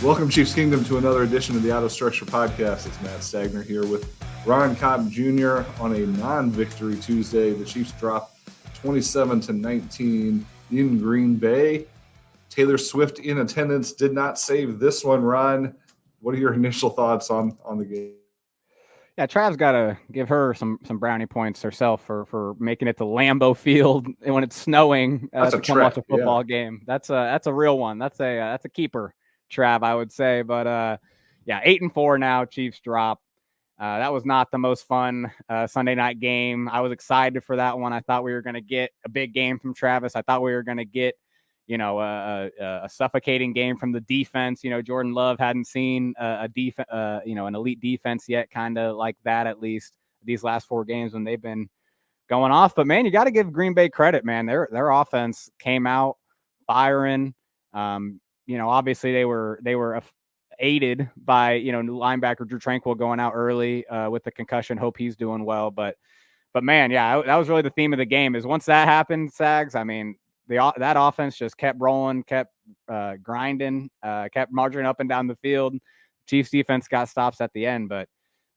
Welcome, Chiefs Kingdom, to another edition of the Out of Structure Podcast. It's Matt Stagner here with Ron Kopp Jr. on a non-victory Tuesday. The Chiefs dropped 27-19 in Green Bay. Taylor Swift in attendance did not save this one. Ron, what are your initial thoughts on the game? Yeah, Trav's got to give her some brownie points herself for making it to Lambeau Field when it's snowing to come watch a football game. That's a real one. That's a keeper, Trav, I would say. But 8-4 now. Chiefs drop. That was not the most fun Sunday night game. I was excited for that one. I thought we were going to get a big game from Travis. I thought we were going to get a suffocating game from the defense. Jordan Love hadn't seen an elite defense yet, kind of like that, at least these last 4 games when they've been going off. But man, you got to give Green Bay credit, man. Their offense came out firing. Obviously they were aided by, new linebacker Drew Tranquill going out early with the concussion. Hope he's doing well. But man, yeah, that was really the theme of the game is once that happened, Sags, I mean, that offense just kept rolling, kept grinding, kept marching up and down the field. Chiefs defense got stops at the end, but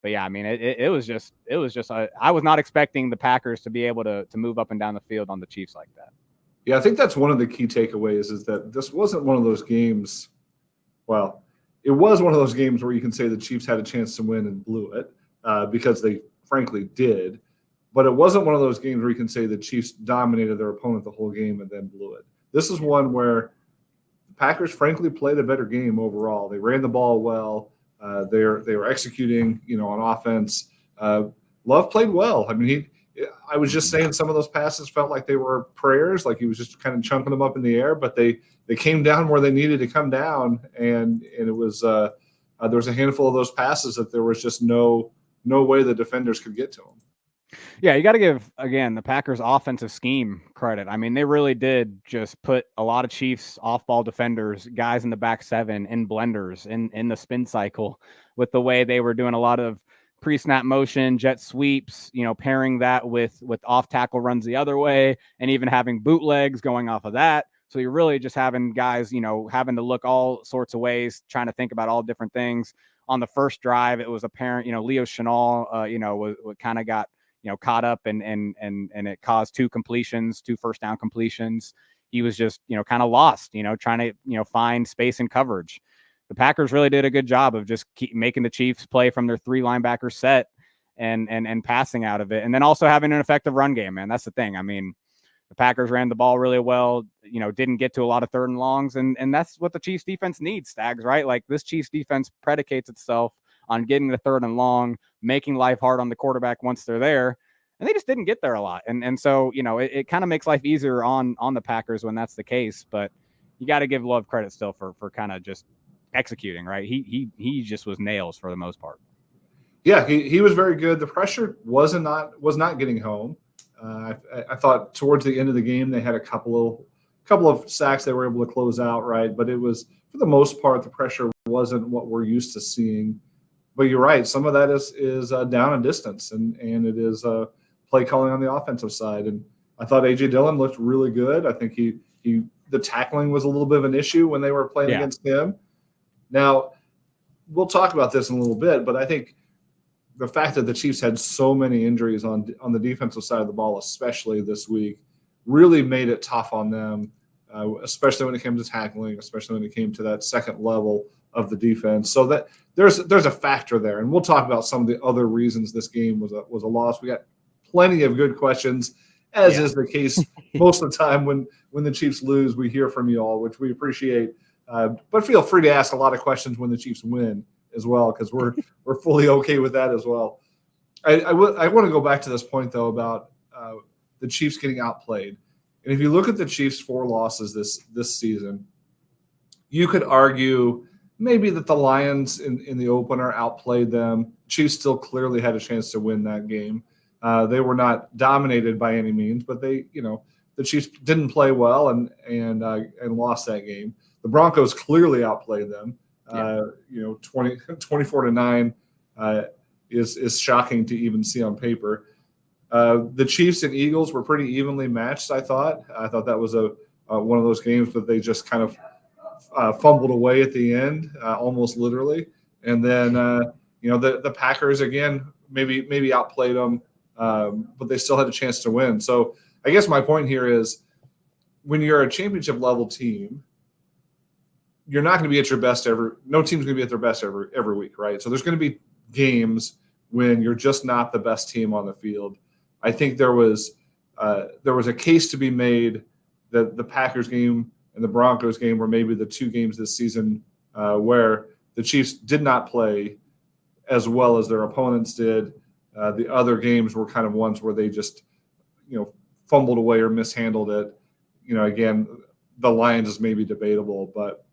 yeah, I mean, it was just I was not expecting the Packers to be able to move up and down the field on the Chiefs like that. Yeah, I think that's one of the key takeaways is that this wasn't one of those games. Well, it was one of those games where you can say the Chiefs had a chance to win and blew it because they frankly did. But it wasn't one of those games where you can say the Chiefs dominated their opponent the whole game and then blew it. This is one where the Packers, frankly, played a better game overall. They ran the ball well. They were executing, on offense. Love played well. I mean, I was just saying some of those passes felt like they were prayers, like he was just kind of chunking them up in the air. But they came down where they needed to come down, and it was there was a handful of those passes that there was just no way the defenders could get to them. Yeah, you got to give, again, the Packers' offensive scheme credit. I mean, they really did just put a lot of Chiefs off-ball defenders, guys in the back seven, in blenders, in the spin cycle with the way they were doing a lot of pre-snap motion, jet sweeps, pairing that with off-tackle runs the other way, and even having bootlegs going off of that. So you're really just having guys, having to look all sorts of ways, trying to think about all different things. On the first drive, it was apparent, Leo Chenal, was kind of got caught up and it caused 2 first down completions. He was just, kind of lost, trying to, find space and coverage. The Packers really did a good job of just keep making the Chiefs play from their 3 linebacker set and passing out of it. And then also having an effective run game, man. That's the thing. I mean, the Packers ran the ball really well, didn't get to a lot of 3rd and longs. And that's what the Chiefs defense needs, Stags, right? Like this Chiefs defense predicates itself on getting the 3rd and long, making life hard on the quarterback once they're there. And they just didn't get there a lot. And so, it kind of makes life easier on the Packers when that's the case. But you got to give Love credit still for kind of just executing, right? He just was nails for the most part. Yeah, he was very good. The pressure was not getting home. I thought towards the end of the game they had a couple of sacks they were able to close out, right? But it was, for the most part, the pressure wasn't what we're used to seeing. But you're right. Some of that is down and distance, and it is play calling on the offensive side. And I thought A.J. Dillon looked really good. I think the tackling was a little bit of an issue when they were playing against him. Now, we'll talk about this in a little bit, but I think the fact that the Chiefs had so many injuries on the defensive side of the ball, especially this week, really made it tough on them, especially when it came to tackling, especially when it came to that second level of the defense. So that there's a factor there, and we'll talk about some of the other reasons this game was a loss. We got plenty of good questions, as is the case most of the time when the Chiefs lose. We hear from you all, which we appreciate. But feel free to ask a lot of questions when the Chiefs win as well, because we're fully okay with that as well. I want to go back to this point though about the Chiefs getting outplayed, and if you look at the Chiefs' 4 losses this season, you could argue maybe that the Lions in the opener outplayed them. Chiefs still clearly had a chance to win that game. They were not dominated by any means, but the Chiefs didn't play well and lost that game. The Broncos clearly outplayed them. 24-9 is shocking to even see on paper. The Chiefs and Eagles were pretty evenly matched, I thought. I thought that was one of those games that they just kind of fumbled away at the end, almost literally. And then the Packers again maybe outplayed them, but they still had a chance to win. So I guess my point here is when you're a championship level team, you're not going to be at your best ever. No team's going to be at their best every week, right? So there's going to be games when you're just not the best team on the field. I think there was a case to be made that the Packers game and the Broncos game were maybe the two games this season where the Chiefs did not play as well as their opponents did. The other games were kind of ones where they just, fumbled away or mishandled it. Again, the Lions is maybe debatable, but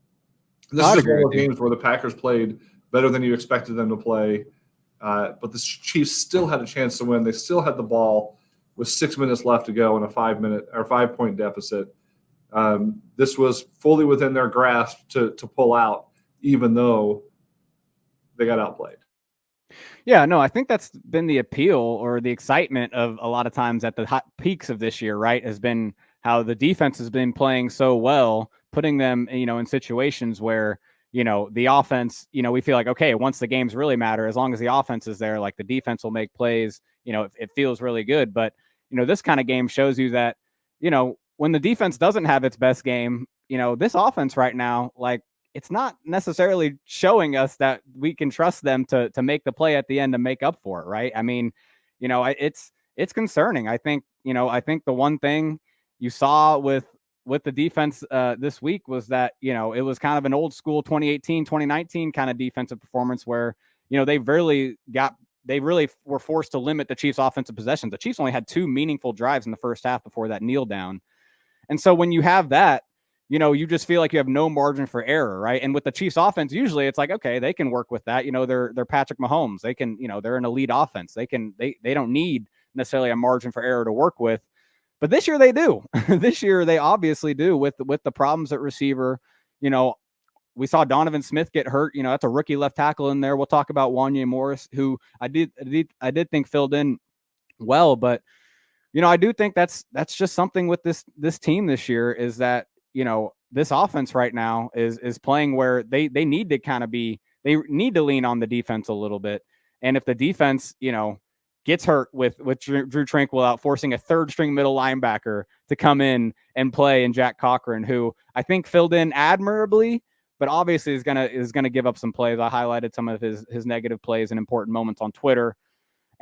this is one of the games where the Packers played better than you expected them to play. But the Chiefs still had a chance to win. They still had the ball with 6 minutes left to go in a 5-point deficit. This was fully within their grasp to pull out, even though they got outplayed. Yeah, no, I think that's been the appeal or the excitement of a lot of times at the hot peaks of this year, right? Has been how the defense has been playing so well, putting them, in situations where, the offense, we feel like, okay, once the games really matter, as long as the offense is there, like the defense will make plays, it feels really good. But, this kind of game shows you that, when the defense doesn't have its best game, this offense right now, like, it's not necessarily showing us that we can trust them to make the play at the end to make up for it. Right. I mean, it's concerning. I think the one thing you saw with the defense this week was that, it was kind of an old school 2018, 2019 kind of defensive performance where, they really were forced to limit the Chiefs' offensive possessions. The Chiefs only had 2 meaningful drives in the first half before that kneel down. And so when you have that, you just feel like you have no margin for error, right? And with the Chiefs offense, usually it's like, okay, they can work with that. They're Patrick Mahomes. They can, they're an elite offense. They don't need necessarily a margin for error to work with. But this year they do. This year they obviously do with the problems at receiver. We saw Donovan Smith get hurt. That's a rookie left tackle in there. We'll talk about Wanya Morris, who I did think filled in well, but I do think that's just something with this team this year is that, this offense right now is playing where they need to kind of they need to lean on the defense a little bit. And if the defense, gets hurt with Drew Tranquil out, forcing a third string middle linebacker to come in and play, and Jack Cochran, who I think filled in admirably, but obviously is gonna give up some plays. I highlighted some of his negative plays and important moments on Twitter.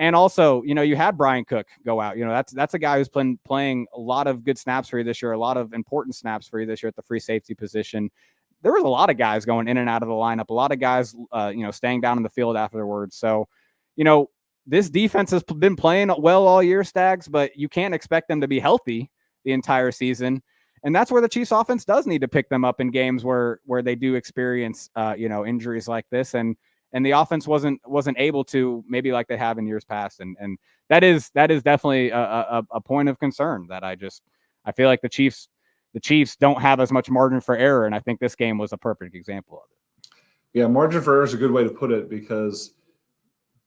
And also, you had Brian Cook go out. That's a guy who's playing a lot of good snaps for you this year, a lot of important snaps for you this year at the free safety position. There was a lot of guys going in and out of the lineup, a lot of guys, staying down in the field afterwards. So, this defense has been playing well all year, Stags, but you can't expect them to be healthy the entire season. And that's where the Chiefs offense does need to pick them up in games where they do experience, injuries like this. And the offense wasn't able to, maybe like they have in years past. And that is definitely a point of concern that I feel like the Chiefs don't have as much margin for error. And I think this game was a perfect example of it. Yeah, margin for error is a good way to put it because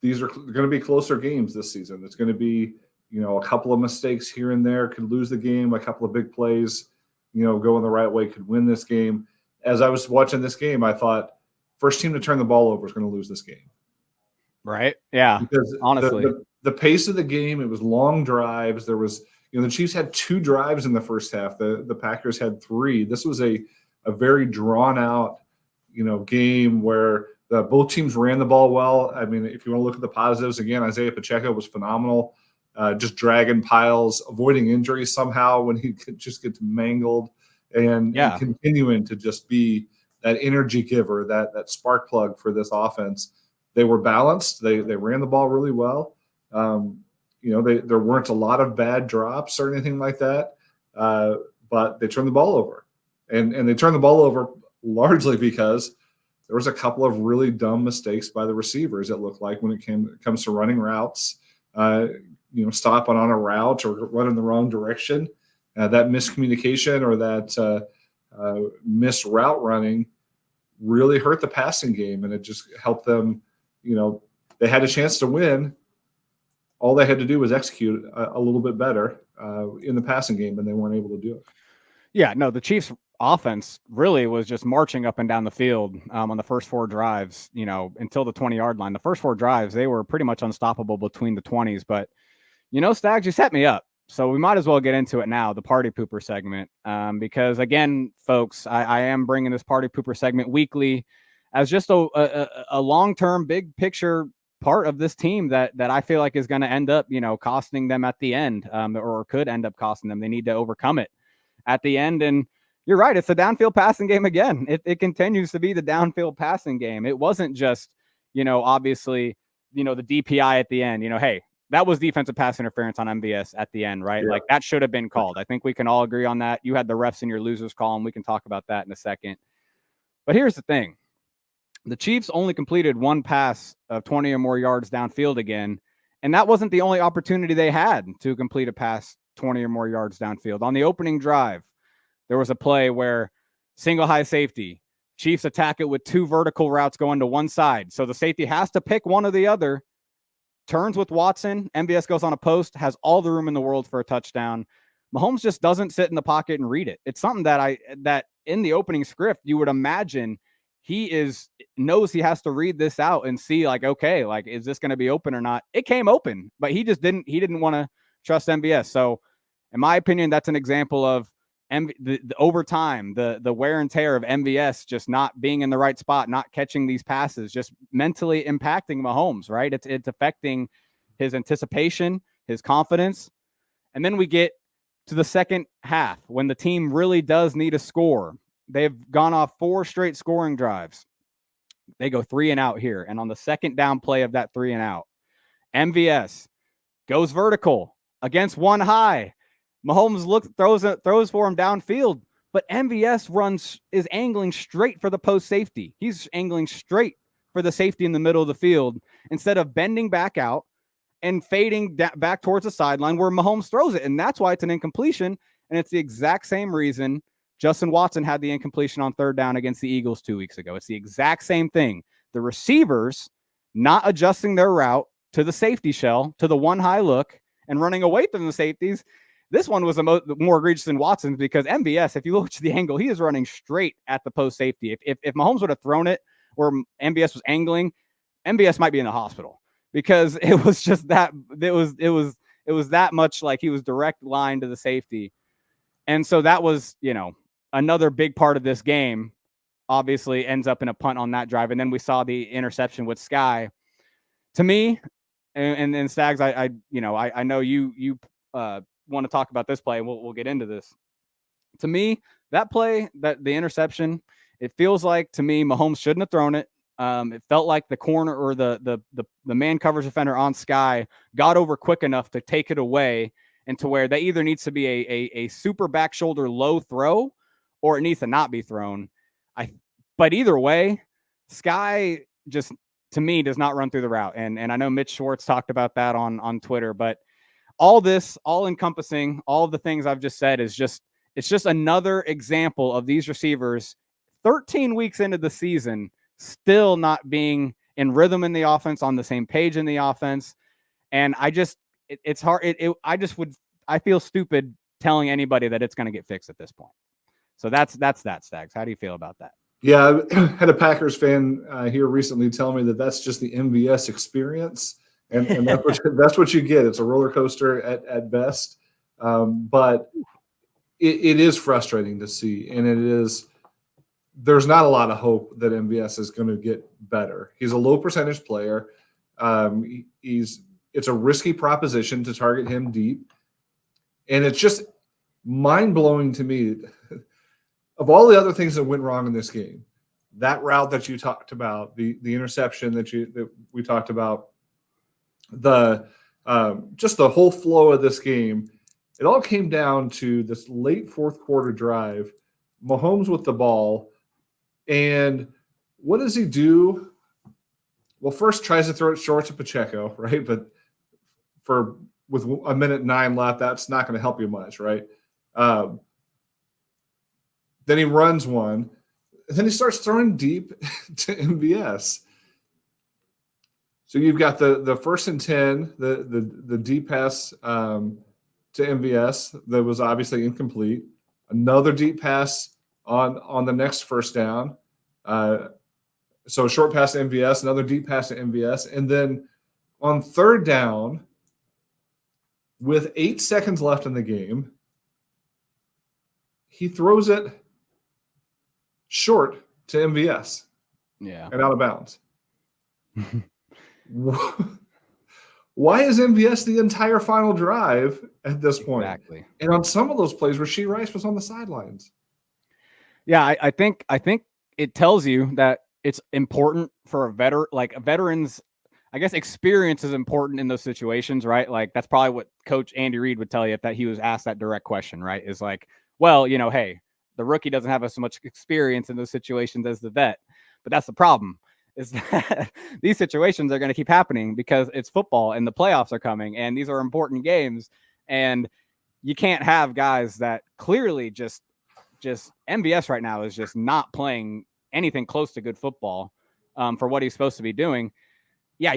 these are going to be closer games this season. It's going to be, a couple of mistakes here and there could lose the game. A couple of big plays, going the right way could win this game. As I was watching this game, I thought, first team to turn the ball over is going to lose this game. Right. Yeah. Because honestly, the pace of the game, it was long drives. There was, the Chiefs had 2 drives in the first half. The Packers had 3. This was a very drawn out, game where both teams ran the ball well. I mean, if you want to look at the positives, again, Isaiah Pacheco was phenomenal, just dragging piles, avoiding injuries somehow when he just gets mangled and continuing to just be that energy giver, that spark plug for this offense. They were balanced. They ran the ball really well. There weren't a lot of bad drops or anything like that, but they turned the ball over. And they turned the ball over largely because there was a couple of really dumb mistakes by the receivers, it looked like, when it comes to running routes, stopping on a route or running the wrong direction. That miscommunication or that missed route running really hurt the passing game, and it just helped them. They had a chance to win. All they had to do was execute a little bit better in the passing game, and they weren't able to do it. Yeah, no, the Chiefs offense really was just marching up and down the field on the first 4 drives, until the 20-yard line. The first 4 drives, they were pretty much unstoppable between the 20s. But, Stags, you set me up. So we might as well get into it now, the party pooper segment, because, again, folks, I am bringing this party pooper segment weekly as just a long-term, big picture part of this team that I feel like is going to end up, costing them at the end, or could end up costing them. They need to overcome it at the end. And you're right, it's a downfield passing game again. It continues to be the downfield passing game. It wasn't just, obviously, the DPI at the end. Hey, that was defensive pass interference on MVS at the end, right? Yeah. Like, that should have been called. I think we can all agree on that. You had the refs in your losers column. We can talk about that in a second. But here's the thing. The Chiefs only completed 1 pass of 20 or more yards downfield again, and that wasn't the only opportunity they had to complete a pass 20 or more yards downfield. On the opening drive, there was a play where single high safety, Chiefs attack it with 2 vertical routes going to one side. So the safety has to pick one or the other, turns with Watson, MVS goes on a post, has all the room in the world for a touchdown. Mahomes just doesn't sit in the pocket and read it. It's something that in the opening script, you would imagine he knows he has to read this out and see, like, okay, like, is this going to be open or not? It came open, but he didn't want to trust MVS. So in my opinion, that's an example of the over time, the wear and tear of MVS just not being in the right spot, not catching these passes, just mentally impacting Mahomes, right? It's affecting his anticipation, his confidence. And then we get to the second half when the team really does need a score. They've gone off 4 straight scoring drives. They go 3 and out here. And on the second down play of that 3 and out, MVS goes vertical against one high. Mahomes throws for him downfield, but MVS is angling straight for the post safety. He's angling straight for the safety in the middle of the field instead of bending back out and fading back towards the sideline where Mahomes throws it. And that's why it's an incompletion. And it's the exact same reason Justin Watson had the incompletion on 3rd down against the Eagles 2 weeks ago. It's the exact same thing. The receivers not adjusting their route to the safety shell, to the one high look, and running away from the safeties. This one was more egregious than Watson's because MVS, if you look at the angle, he is running straight at the post safety. If Mahomes would have thrown it where MVS was angling, MVS might be in the hospital because it was just that it was that much like he was direct line to the safety. And so that was, another big part of this game. Obviously ends up in a punt on that drive. And then we saw the interception with Sky. To me, and Stags, I know you want to talk about this play, and we'll get into this. To me, that play, that the interception, it feels like to me Mahomes shouldn't have thrown it. It felt like the corner or the man coverage defender on Sky got over quick enough to take it away, and to where that either needs to be a super back shoulder low throw or it needs to not be thrown. But either way, Sky just, to me, does not run through the route. And I know Mitch Schwartz talked about that on Twitter, but all this, all encompassing, all of the things I've just said it's just another example of these receivers 13 weeks into the season still not being in rhythm in the offense, on the same page in the offense. And it's hard. I feel stupid telling anybody that it's going to get fixed at this point. So that's that, Stags. How do you feel about that? Yeah, I had a Packers fan here recently tell me that that's just the MVS experience, and that's what you get. It's a roller coaster at best, but it is frustrating to see, and there's not a lot of hope that MVS is going to get better. He's a low percentage player. It's a risky proposition to target him deep, and it's just mind-blowing to me. Of all the other things that went wrong in this game, that route that you talked about, the interception that we talked about, just the whole flow of this game, it all came down to this late 4th quarter drive. Mahomes with the ball, and what does he do? Well, first tries to throw it short to Pacheco, right? But with 1:09 left, that's not going to help you much, right? Then he runs one. And then he starts throwing deep to MVS. So you've got the 1st and 10, the deep pass to MVS that was obviously incomplete. another deep pass on the next first down. So a short pass to MVS, another deep pass to MVS, and then on third down, with 8 seconds left in the game, he throws it short to MVS. Yeah. And out of bounds. Why is MVS the entire final drive at this point? Exactly. And on some of those plays where Rasheed Rice was on the sidelines. Yeah, I think it tells you that it's important for a veteran's, I guess, experience is important in those situations, right? Like that's probably what Coach Andy Reid would tell you if that he was asked that direct question, right? Is like, well, hey, the rookie doesn't have as much experience in those situations as the vet, but that's the problem. Is that these situations are going to keep happening because it's football and the playoffs are coming and these are important games, and you can't have guys that clearly just MVS right now is just not playing anything close to good football for what he's supposed to be doing. Yeah,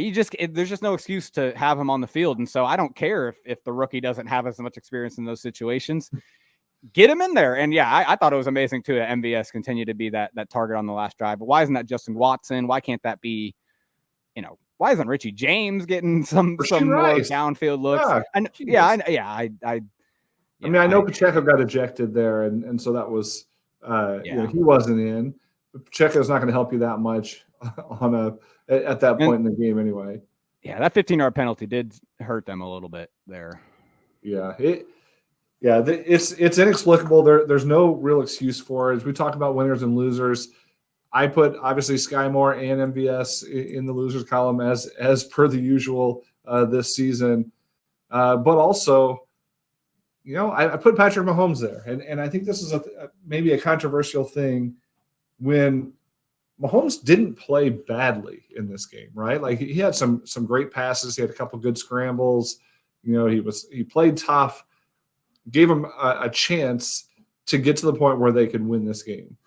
there's just no excuse to have him on the field. And so I don't care if the rookie doesn't have as much experience in those situations. Get him in there. And yeah, I thought it was amazing too that MVS continued to be that target on the last drive. But why isn't that Justin Watson? Why can't that be, why isn't Richie James getting some more downfield looks? I know Pacheco got ejected there, and so that was he wasn't in. But Pacheco's not going to help you that much at that point in the game anyway. Yeah, that 15-yard penalty did hurt them a little bit there. Yeah, it's inexplicable. There's no real excuse for it. As we talk about winners and losers, I put obviously Sky Moore and MVS in the losers column as per the usual this season, but also. I put Patrick Mahomes there, and I think this is maybe a controversial thing when Mahomes didn't play badly in this game, right? Like he had some great passes, he had a couple good scrambles. He played tough, gave him a chance to get to the point where they could win this game.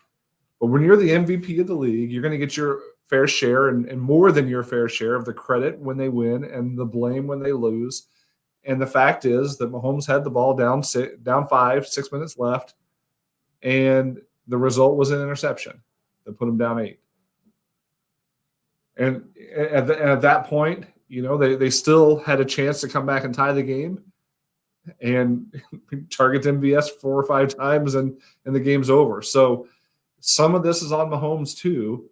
But when you're the MVP of the league, you're going to get your fair share and more than your fair share of the credit when they win and the blame when they lose. And the fact is that Mahomes had the ball down 5, 6 minutes left, and the result was an interception that put him down 8. And at that point, they still had a chance to come back and tie the game and target MVS 4 or 5 times, and the game's over. So some of this is on Mahomes too,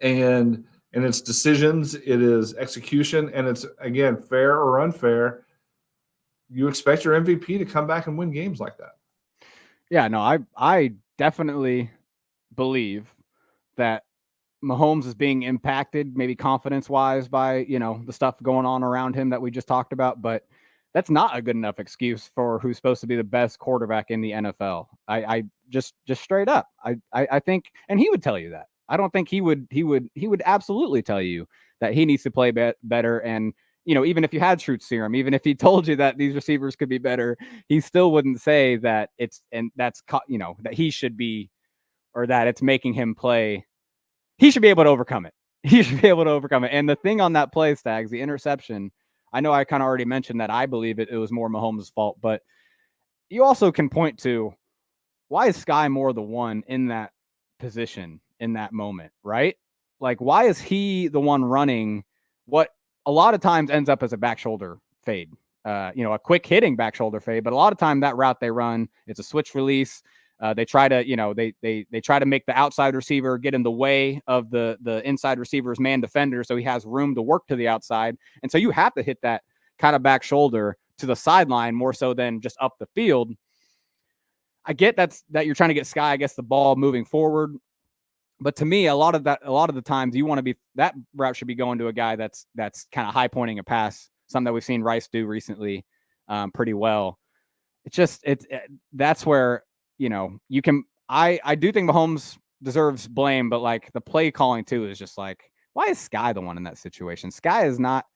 and it's decisions, it is execution, and it's, again, fair or unfair. You expect your MVP to come back and win games like that. Yeah, no, I definitely believe that Mahomes is being impacted, maybe confidence-wise, by, the stuff going on around him that we just talked about, but that's not a good enough excuse for who's supposed to be the best quarterback in the NFL. I just straight up. I think, and he would tell you that. I don't think he would absolutely tell you that he needs to play better. And, even if you had truth serum, even if he told you that these receivers could be better, he still wouldn't say that that he should be, or that it's making him play. He should be able to overcome it. He should be able to overcome it. And the thing on that play, Stags, the interception, I know I kind of already mentioned that I believe it was more Mahomes' fault, but you also can point to, why is Sky Moore the one in that position in that moment, right? Like, why is he the one running what a lot of times ends up as a back shoulder fade? A quick hitting back shoulder fade, but a lot of time that route they run, it's a switch release. They try to, they try to make the outside receiver get in the way of the inside receiver's man defender, so he has room to work to the outside. And so you have to hit that kind of back shoulder to the sideline more so than just up the field. I get that you're trying to get Sky, I guess, the ball moving forward. But to me, a lot of the times you want to be, that route should be going to a guy that's kind of high pointing a pass, something that we've seen Rice do recently pretty well. That's where, you can, I do think Mahomes deserves blame, but like the play calling too is just like, why is Sky the one in that situation? Sky is not,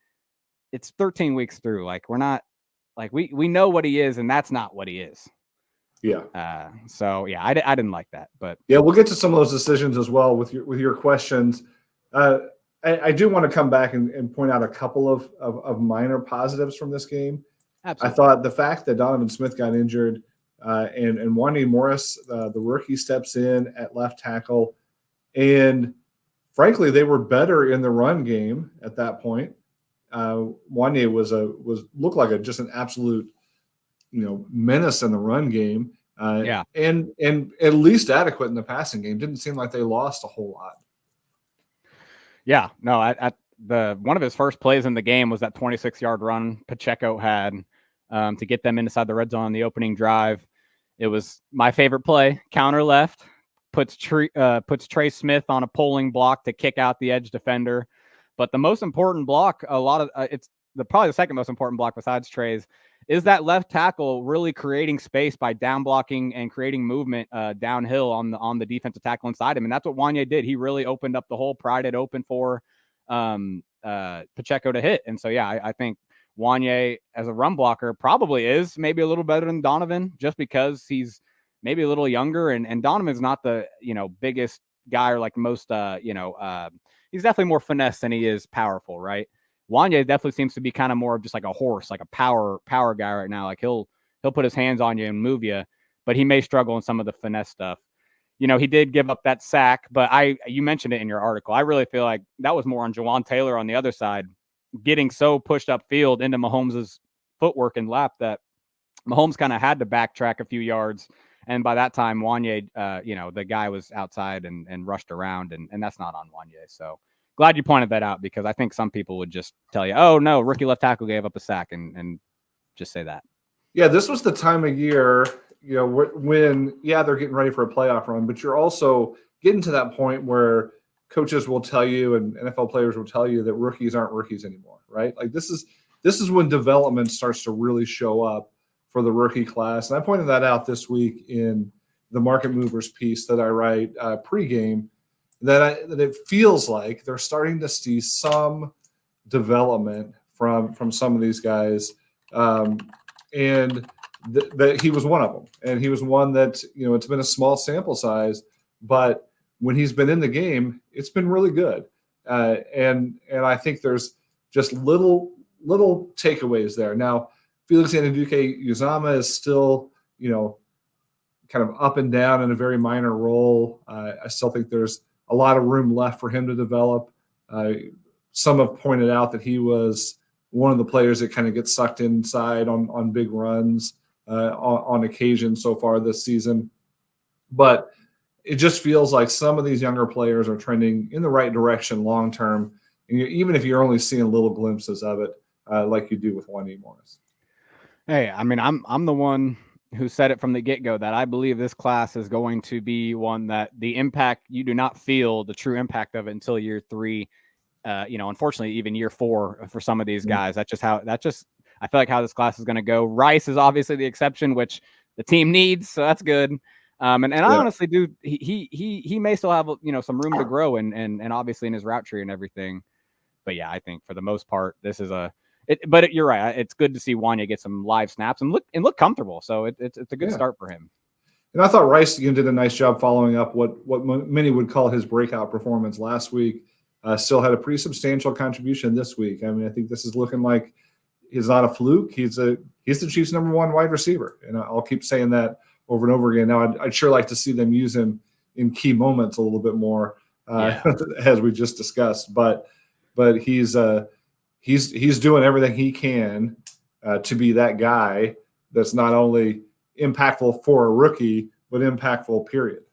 it's 13 weeks through. Like, we're not, like, we know what he is, and that's not what he is. Yeah. So yeah, I didn't like that, but yeah, we'll get to some of those decisions as well with your questions. I do want to come back and point out a couple of minor positives from this game. Absolutely. I thought the fact that Donovan Smith got injured and Wanye Morris, the rookie, steps in at left tackle. And frankly, they were better in the run game at that point. Wanye was looked like just an absolute menace in the run game. And at least adequate in the passing game. Didn't seem like they lost a whole lot. Yeah, no, at the one of his first plays in the game was that 26-yard run Pacheco had to get them inside the red zone on the opening drive. It was my favorite play. Counter left, puts Trey Smith on a pulling block to kick out the edge defender. But the most important block, it's probably the second most important block besides Trey's, is that left tackle really creating space by down blocking and creating movement downhill on the defensive tackle inside him. And that's what Wanye did. He really opened up the hole, pried it open for Pacheco to hit. And so, yeah, I think Wanye as a run blocker probably is maybe a little better than Donovan just because he's maybe a little younger. And Donovan's not the, biggest guy or like most, he's definitely more finesse than he is powerful, right? Wanye definitely seems to be kind of more of just like a horse, like a power guy right now. Like he'll put his hands on you and move you, but he may struggle in some of the finesse stuff. He did give up that sack, but you mentioned it in your article. I really feel like that was more on Jawan Taylor on the other side, getting so pushed upfield into Mahomes' footwork and lap that Mahomes kind of had to backtrack a few yards. And by that time, Wanye, the guy was outside and rushed around, and that's not on Wanye. So glad you pointed that out because I think some people would just tell you, oh, no, rookie left tackle gave up a sack and just say that. Yeah, this was the time of year, when, they're getting ready for a playoff run, but you're also getting to that point where coaches will tell you and NFL players will tell you that rookies aren't rookies anymore, right? Like this is when development starts to really show up for the rookie class. And I pointed that out this week in the Market Movers piece that I write pregame, that it feels like they're starting to see some development from some of these guys. And that he was one of them. And he was one that, it's been a small sample size, but when he's been in the game, it's been really good. And I think there's just little takeaways there. Now, Felix Anudike-Uzomah is still, kind of up and down in a very minor role. I still think there's a lot of room left for him to develop. Some have pointed out that he was one of the players that kind of gets sucked inside on big runs on occasion so far this season. But it just feels like some of these younger players are trending in the right direction long term, even if you're only seeing little glimpses of it, like you do with Wanye Morris. Hey, I mean, I'm the one who said it from the get-go that I believe this class is going to be one that the impact, you do not feel the true impact of it until year 3. Unfortunately, even year 4 for some of these guys. I feel like how this class is going to go. Rice is obviously the exception, which the team needs, so that's good. I honestly do. He may still have some room to grow and obviously in his route tree and everything. But yeah, I think for the most part, this is you're right. It's good to see Wanye get some live snaps and look comfortable. So it's a good start for him. And I thought Rice did a nice job following up what many would call his breakout performance last week. Still had a pretty substantial contribution this week. I mean, I think this is looking like he's not a fluke. He's the Chiefs' number 1 wide receiver, and I'll keep saying that over and over again. Now, I'd sure like to see them use him in key moments a little bit more, as we just discussed. But he's doing everything he can to be that guy that's not only impactful for a rookie, but impactful, period.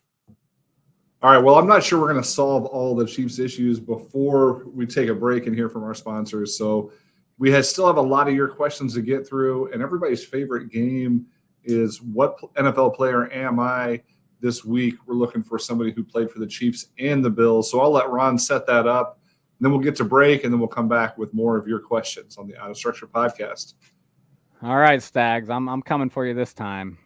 All right, well, I'm not sure we're going to solve all the Chiefs issues before we take a break and hear from our sponsors. So we still have a lot of your questions to get through, and everybody's favorite game is what NFL player am I this week? We're looking for somebody who played for the Chiefs and the Bills. So I'll let Ron set that up, and then we'll get to break, and then we'll come back with more of your questions on the Out of Structure podcast. All right, Stags, I'm coming for you this time.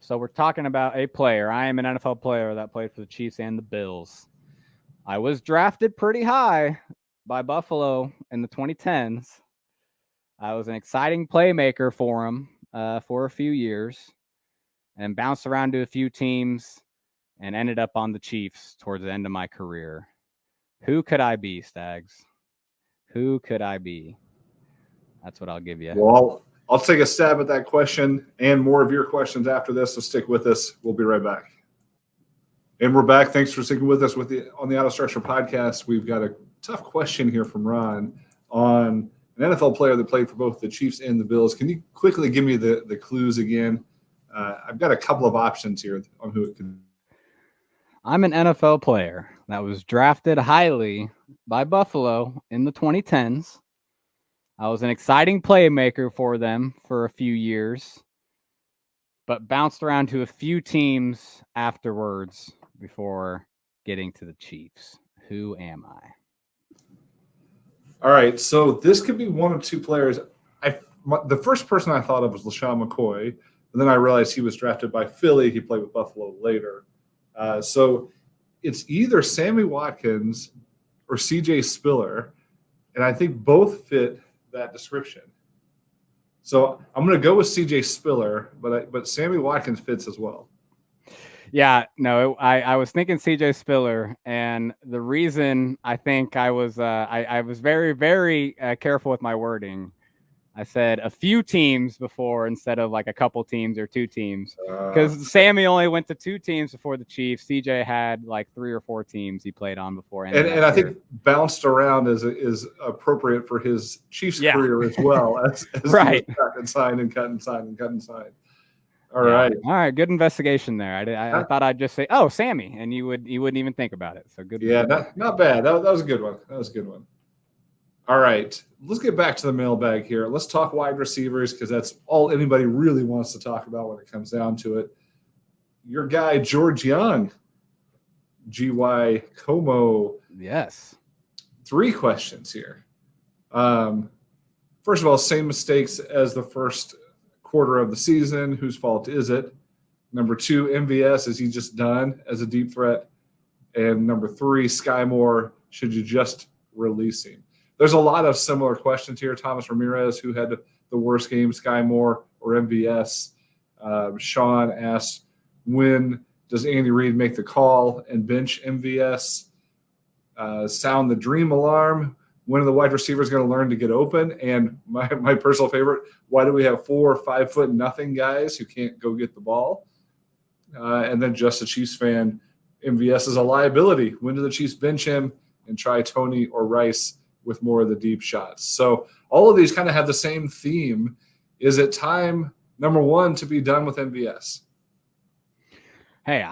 So we're talking about a player. I am an NFL player that played for the Chiefs and the Bills. I was drafted pretty high by Buffalo in the 2010s. I was an exciting playmaker for him for a few years and bounced around to a few teams and ended up on the Chiefs towards the end of my career. Who could I be, Stags? Who could I be? That's what I'll give you. Well, I'll take a stab at that question and more of your questions after this, so stick with us. We'll be right back. And we're back. Thanks for sticking with us on the Out of Structure podcast. We've got a tough question here from Ron on an NFL player that played for both the Chiefs and the Bills. Can you quickly give me the clues again? I've got a couple of options here on who it could be. I'm an NFL player that was drafted highly by Buffalo in the 2010s. I was an exciting playmaker for them for a few years, but bounced around to a few teams afterwards before getting to the Chiefs. Who am I? All right, so this could be one of two players. The first person I thought of was LaShawn McCoy, and then I realized he was drafted by Philly. He played with Buffalo later. So it's either Sammy Watkins or CJ Spiller, and I think both fit that description. So I'm going to go with CJ Spiller, but Sammy Watkins fits as well. Yeah, no, I was thinking CJ Spiller, and the reason I think I was very, very careful with my wording. I said a few teams before instead of like a couple teams or two teams, because Sammy only went to two teams before the Chiefs. CJ had like 3 or 4 teams he played on before. And I think bounced around is appropriate for his Chiefs career as well, as right. Cut and sign and cut and sign and cut and sign. All right. Good investigation there. I thought I'd just say, "Oh, Sammy," and you wouldn't even think about it. So good. Yeah, not bad. That was a good one. That was a good one. All right, let's get back to the mailbag here. Let's talk wide receivers because that's all anybody really wants to talk about when it comes down to it. Your guy, George Young, GY Como. Yes. 3 questions here. First of all, same mistakes as the first quarter of the season. Whose fault is it? Number 2, MVS, is he just done as a deep threat? And number 3, Sky Moore, should you just release him? There's a lot of similar questions here. Thomas Ramirez, who had the worst game, Sky Moore or MVS. Sean asked, when does Andy Reid make the call and bench MVS? Sound the dream alarm. When are the wide receivers going to learn to get open? And my personal favorite, why do we have 4 or 5 foot nothing guys who can't go get the ball? And then just a Chiefs fan, MVS is a liability. When do the Chiefs bench him and try Tony or Rice with more of the deep shots? So all of these kind of have the same theme. Is it time, number 1, to be done with MVS? Hey,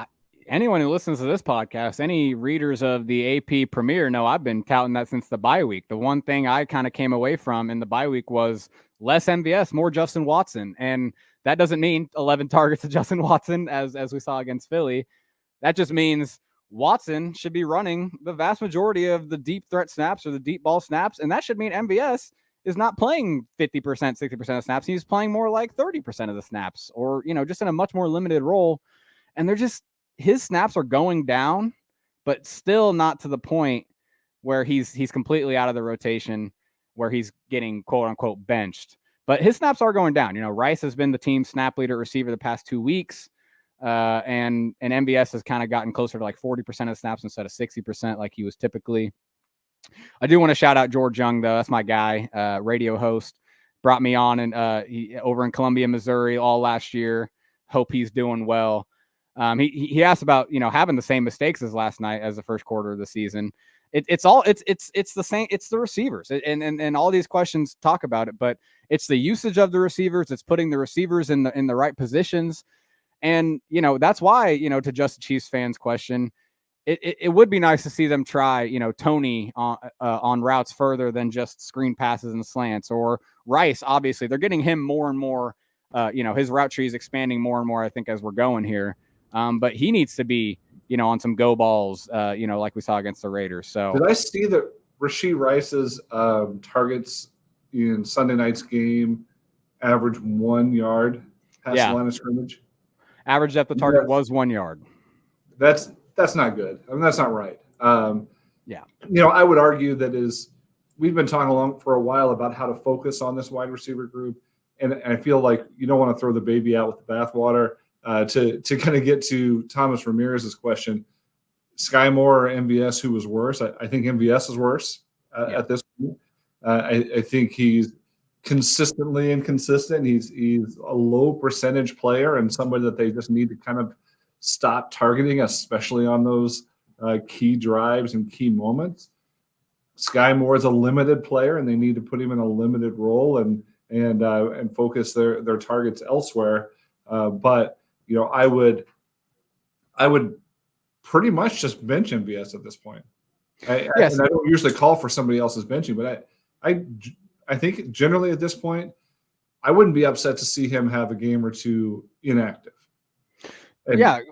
anyone who listens to this podcast, any readers of the AP Premier know I've been touting that since the bye week. The one thing I kind of came away from in the bye week was less MVS, more Justin Watson. And that doesn't mean 11 targets to Justin Watson as we saw against Philly. That just means Watson should be running the vast majority of the deep threat snaps or the deep ball snaps. And that should mean MVS is not playing 50%, 60% of snaps. He's playing more like 30% of the snaps or, just in a much more limited role. And his snaps are going down, but still not to the point where he's completely out of the rotation, where he's getting quote unquote benched. But his snaps are going down. Rice has been the team snap leader receiver the past 2 weeks. And MVS has kind of gotten closer to like 40% of snaps instead of 60% like he was typically. I do want to shout out George Young, though. That's my guy, radio host. Brought me on over in Columbia, Missouri all last year. Hope he's doing well. He asked about, having the same mistakes as last night as the first quarter of the season. It's the same. It's the receivers and all these questions talk about it, but it's the usage of the receivers. It's putting the receivers in the right positions. And, that's why, to just Chiefs fans question, it would be nice to see them try, Tony on routes further than just screen passes and slants, or Rice. Obviously they're getting him more and more, his route tree is expanding more and more, I think, as we're going here. But he needs to be, on some go balls, like we saw against the Raiders. So did I see that Rashee Rice's targets in Sunday night's game average 1 yard past the line of scrimmage? Average depth of target was 1 yard. That's not good. I mean, that's not right. Yeah. I would argue we've been talking along for a while about how to focus on this wide receiver group. And I feel like you don't want to throw the baby out with the bathwater. To kind of get to Thomas Ramirez's question, Sky Moore or MVS, who was worse? I think MVS is worse at this point. I think he's consistently inconsistent. He's a low percentage player and somebody that they just need to kind of stop targeting, especially on those key drives and key moments. Sky Moore is a limited player, and they need to put him in a limited role and focus their targets elsewhere. But I would pretty much just bench MVS at this point. And I don't usually call for somebody else's benching, but I think generally at this point, I wouldn't be upset to see him have a game or two inactive. And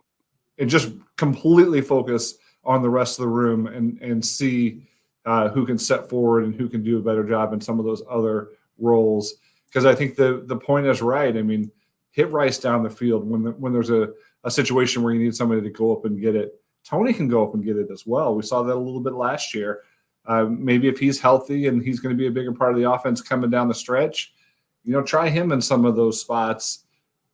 just completely focus on the rest of the room and see who can step forward and who can do a better job in some of those other roles. Because I think the point is right. I mean, hit Rice down the field when there's a situation where you need somebody to go up and get it. Tony can go up and get it as well. We saw that a little bit last year. Maybe if he's healthy and he's going to be a bigger part of the offense coming down the stretch, try him in some of those spots.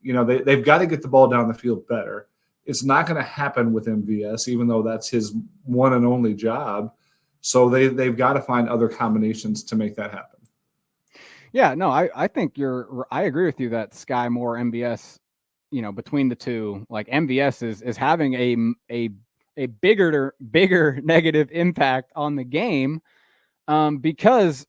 They've got to get the ball down the field better. It's not going to happen with MVS, even though that's his one and only job. So they've got to find other combinations to make that happen. Yeah, no, I think I agree with you that Sky Moore, MVS, between the two, like MVS is having a bigger negative impact on the game because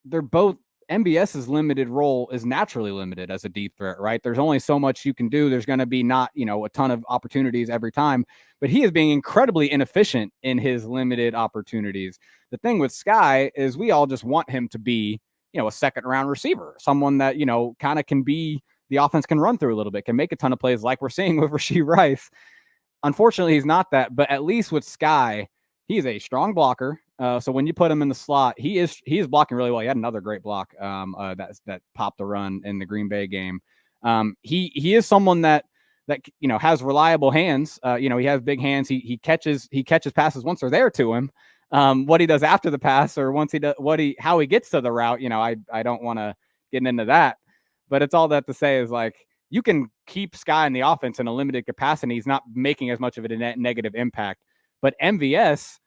they're both MVS's limited role is naturally limited as a deep threat, right? There's only so much you can do. There's going to be not, a ton of opportunities every time, but he is being incredibly inefficient in his limited opportunities. The thing with Sky is we all just want him to be, a second round receiver, someone that, kind of can be the offense can run through a little bit, can make a ton of plays like we're seeing with Rashee Rice. Unfortunately, he's not that, but at least with Sky, he's a strong blocker. So when you put him in the slot, he is blocking really well. He had another great block that popped the run in the Green Bay game. He is someone that has reliable hands. He has big hands. He catches passes once they're there to him. What he does after the pass or once he does how he gets to the route, I don't want to get into that, but it's all that to say is like you can keep Sky in the offense in a limited capacity. He's not making as much of a negative impact, but MVS,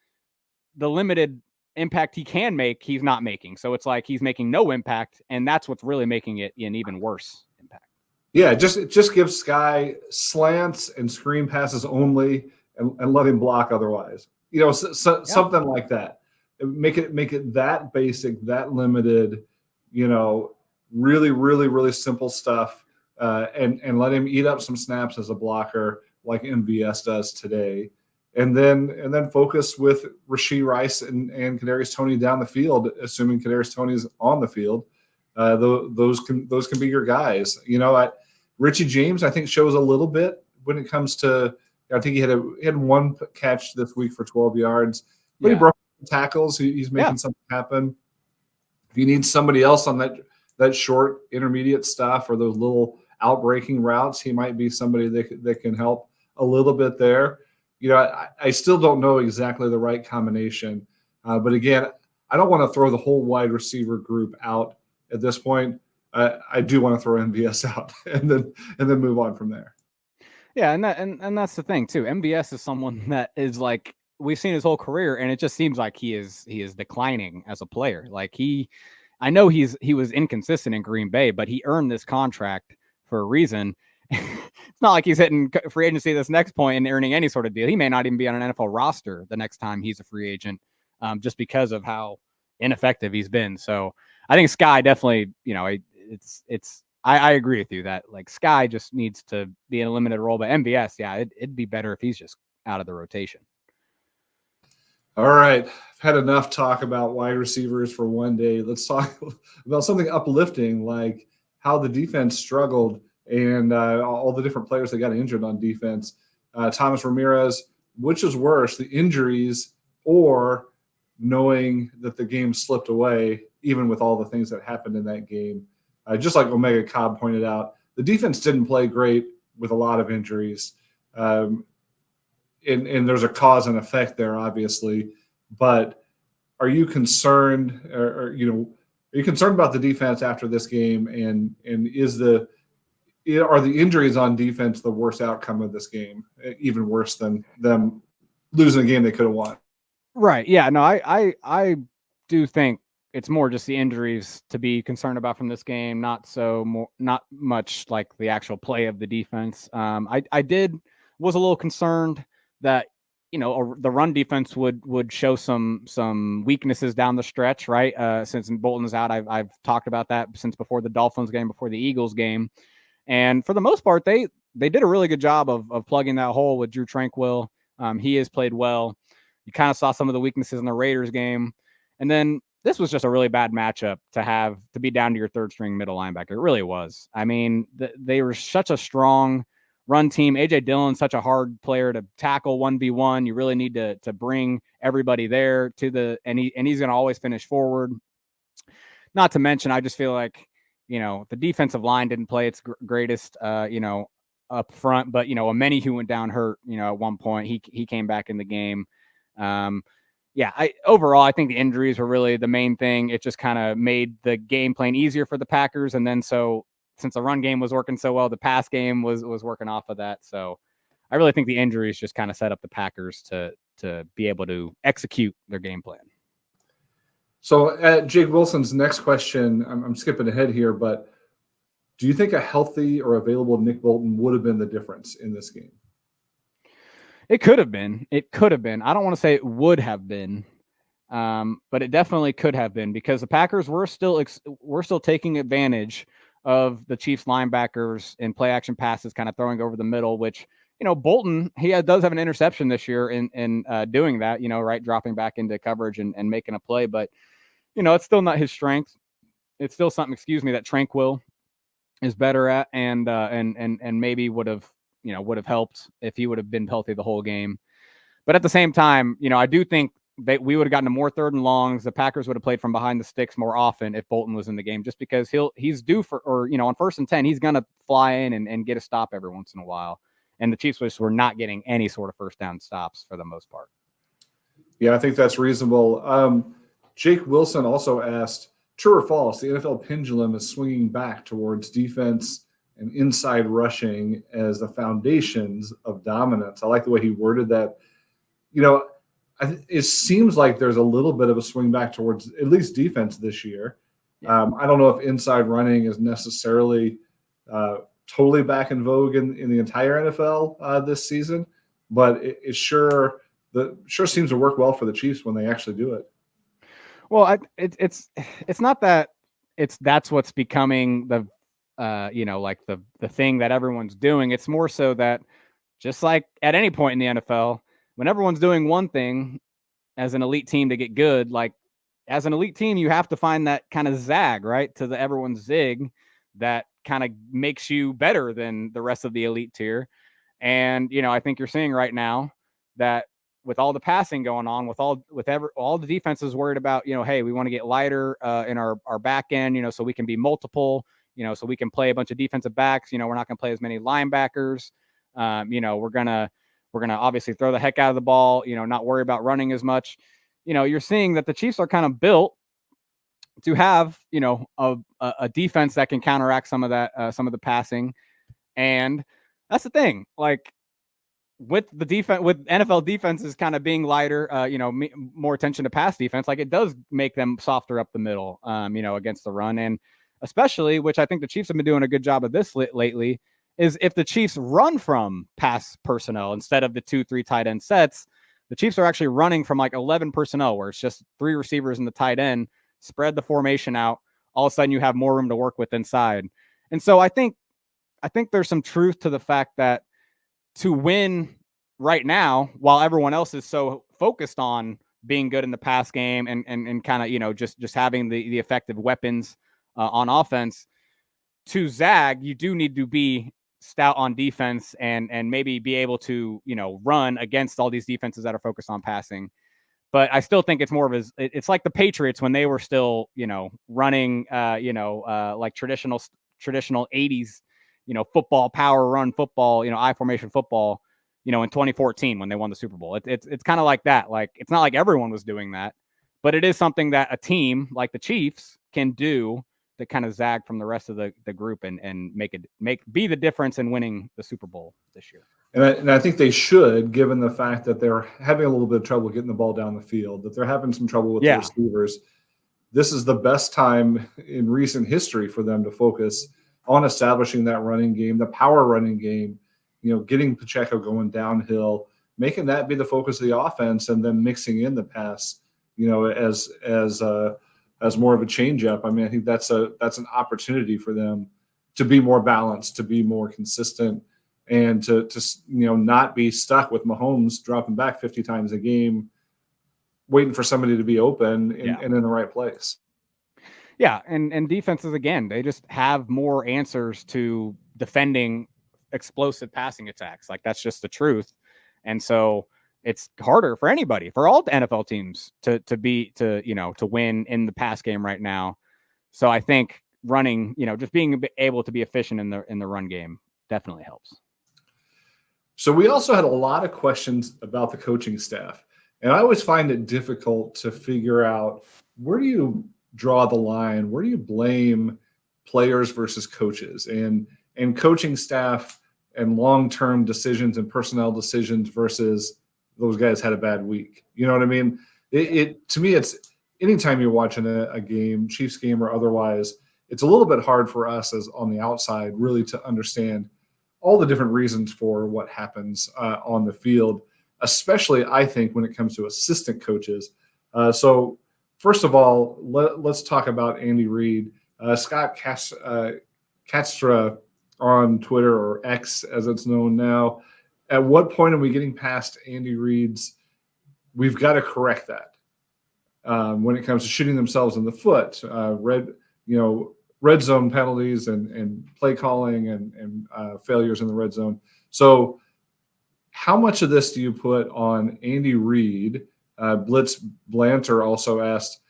the limited impact he can make, he's not making. So it's like he's making no impact, and that's what's really making it an even worse impact. Yeah, just give Sky slants and screen passes only and let him block otherwise. Something like that. Make it that basic, that limited, really, really, really simple stuff, and let him eat up some snaps as a blocker like MVS does today. And then focus with Rashee Rice and Kadarius Toney down the field, assuming Kadarius Toney's on the field. Those can be your guys. Richie James, I think, shows a little bit when it comes to. I think he had one catch this week for 12 yards, but he broke tackles. He's making something happen. If you need somebody else on that short intermediate stuff or those little outbreaking routes, he might be somebody that can help a little bit there. I still don't know exactly the right combination. But again, I don't want to throw the whole wide receiver group out at this point. I do want to throw MVS out and then move on from there. Yeah, and that's the thing too. MVS is someone that is like we've seen his whole career, and it just seems like he is declining as a player. Like I know he was inconsistent in Green Bay, but he earned this contract for a reason. It's not like he's hitting free agency this next point and earning any sort of deal. He may not even be on an NFL roster the next time he's a free agent, just because of how ineffective he's been. So I think Sky definitely, I agree with you that like Sky just needs to be in a limited role, but MVS, it'd be better if he's just out of the rotation. All right. I've had enough talk about wide receivers for one day. Let's talk about something uplifting, like how the defense struggled and all the different players that got injured on defense. Thomas Ramirez, which is worse, the injuries or knowing that the game slipped away, even with all the things that happened in that game? Just like Omega Cobb pointed out, the defense didn't play great with a lot of injuries. And there's a cause and effect there, obviously. But are you concerned, are you concerned about the defense after this game? And are the injuries on defense the worst outcome of this game, even worse than them losing a game they could have won? Right. Yeah. No, I do think it's more just the injuries to be concerned about from this game, not much like the actual play of the defense. I was a little concerned that the run defense would show some weaknesses down the stretch, right? Since Bolton's out, I've talked about that since before the Dolphins game, before the Eagles game, and for the most part, they did a really good job of plugging that hole with Drew Tranquill. He has played well. You kind of saw some of the weaknesses in the Raiders game, and then this was just a really bad matchup to be down to your third string middle linebacker. It really was. I mean, they were such a strong run team. AJ Dillon's such a hard player to tackle 1v1. You really need to bring everybody there and he's going to always finish forward. Not to mention, I just feel like, the defensive line didn't play its greatest, up front, but, Ameni, who went down hurt, at one point, he came back in the game. Overall, I think the injuries were really the main thing. It just kind of made the game plan easier for the Packers. And then since the run game was working so well, the pass game was working off of that. So I really think the injuries just kind of set up the Packers to be able to execute their game plan. So Jake Wilson's next question, I'm skipping ahead here, but do you think a healthy or available Nick Bolton would have been the difference in this game? It could have been. I don't want to say it would have been, but it definitely could have been, because the Packers were still taking advantage of the Chiefs linebackers in play action passes, kind of throwing over the middle, which, Bolton, does have an interception this year in doing that, right, dropping back into coverage and making a play. But, it's still not his strength. It's still something, that Tranquill is better at, and maybe would have helped if he would have been healthy the whole game. But at the same time, I do think that we would have gotten to more 3rd and longs. The Packers would have played from behind the sticks more often if Bolton was in the game, just because he's due for, or, on 1st and 10, he's going to fly in and get a stop every once in a while. And the Chiefs were not getting any sort of first down stops for the most part. Yeah, I think that's reasonable. Jake Wilson also asked, true or false, the NFL pendulum is swinging back towards defense and inside rushing as the foundations of dominance. I like the way he worded that. It seems like there's a little bit of a swing back towards at least defense this year. I don't know if inside running is necessarily totally back in vogue in the entire NFL this season, but it sure seems to work well for the Chiefs when they actually do it. Well, it's not that that's what's becoming the like the thing that everyone's doing. It's more so that, just like at any point in the NFL, when everyone's doing one thing as an elite team to get good, like as an elite team, you have to find that kind of zag, right, to everyone's zig that kind of makes you better than the rest of the elite tier. And, I think you're seeing right now that with all the passing going on, with all the defenses worried about, hey, we want to get lighter in our back end, so we can be multiple, so we can play a bunch of defensive backs. We're not going to play as many linebackers. We're gonna obviously throw the heck out of the ball. Not worry about running as much. You're seeing that the Chiefs are kind of built to have a defense that can counteract some of that, some of the passing, and that's the thing. Like, with the defense, with NFL defenses kind of being lighter, more attention to pass defense, like it does make them softer up the middle, against the run. And especially, which I think the Chiefs have been doing a good job of this lately, is if the Chiefs run from pass personnel instead of the 2-3 tight end sets, the Chiefs are actually running from like 11 personnel, where it's just 3 receivers in the tight end, spread the formation out. All of a sudden you have more room to work with inside. And so I think there's some truth to the fact that to win right now, while everyone else is so focused on being good in the pass game and kind of, just having the effective weapons on offense, to zag, you do need to be stout on defense and maybe be able to, run against all these defenses that are focused on passing. But I still think it's more of it's like the Patriots when they were still, running, like traditional 80s, football, power run football, I formation football, in 2014 when they won the Super Bowl. It's kind of like that. Like, it's not like everyone was doing that, but it is something that a team like the Chiefs can do to kind of zag from the rest of the group and be the difference in winning the Super Bowl this year. And I think they should, given the fact that they're having a little bit of trouble getting the ball down the field, that they're having some trouble with the receivers. this is the best time in recent history for them to focus on establishing that running game, the power running game, getting Pacheco going downhill, making that be the focus of the offense, and then mixing in the pass, as more of a changeup. I mean, I think that's an opportunity for them to be more balanced, to be more consistent, and to not be stuck with Mahomes dropping back 50 times a game, waiting for somebody to be open and in the right place. Yeah, and defenses, again, they just have more answers to defending explosive passing attacks. Like, that's just the truth. And so it's harder for anybody, for all the NFL teams to win in the pass game right now. So I think running, just being able to be efficient in the run game definitely helps. So we also had a lot of questions about the coaching staff. And I always find it difficult to figure out, where do you draw the line? Where do you blame players versus coaches, and coaching staff and long-term decisions and personnel decisions versus those guys had a bad week? You know what I mean? To me, it's anytime you're watching a game, Chiefs game or otherwise, it's a little bit hard for us as on the outside really to understand all the different reasons for what happens on the field, especially I think when it comes to assistant coaches. So first of all, let's talk about Andy Reid. Scott Katstra on Twitter, or X as it's known now. At what point are we getting past Andy Reid's, we've got to correct that when it comes to shooting themselves in the foot, red zone penalties and play calling and failures in the red zone. So how much of this do you put on Andy Reid? Blitz Blanter also asked,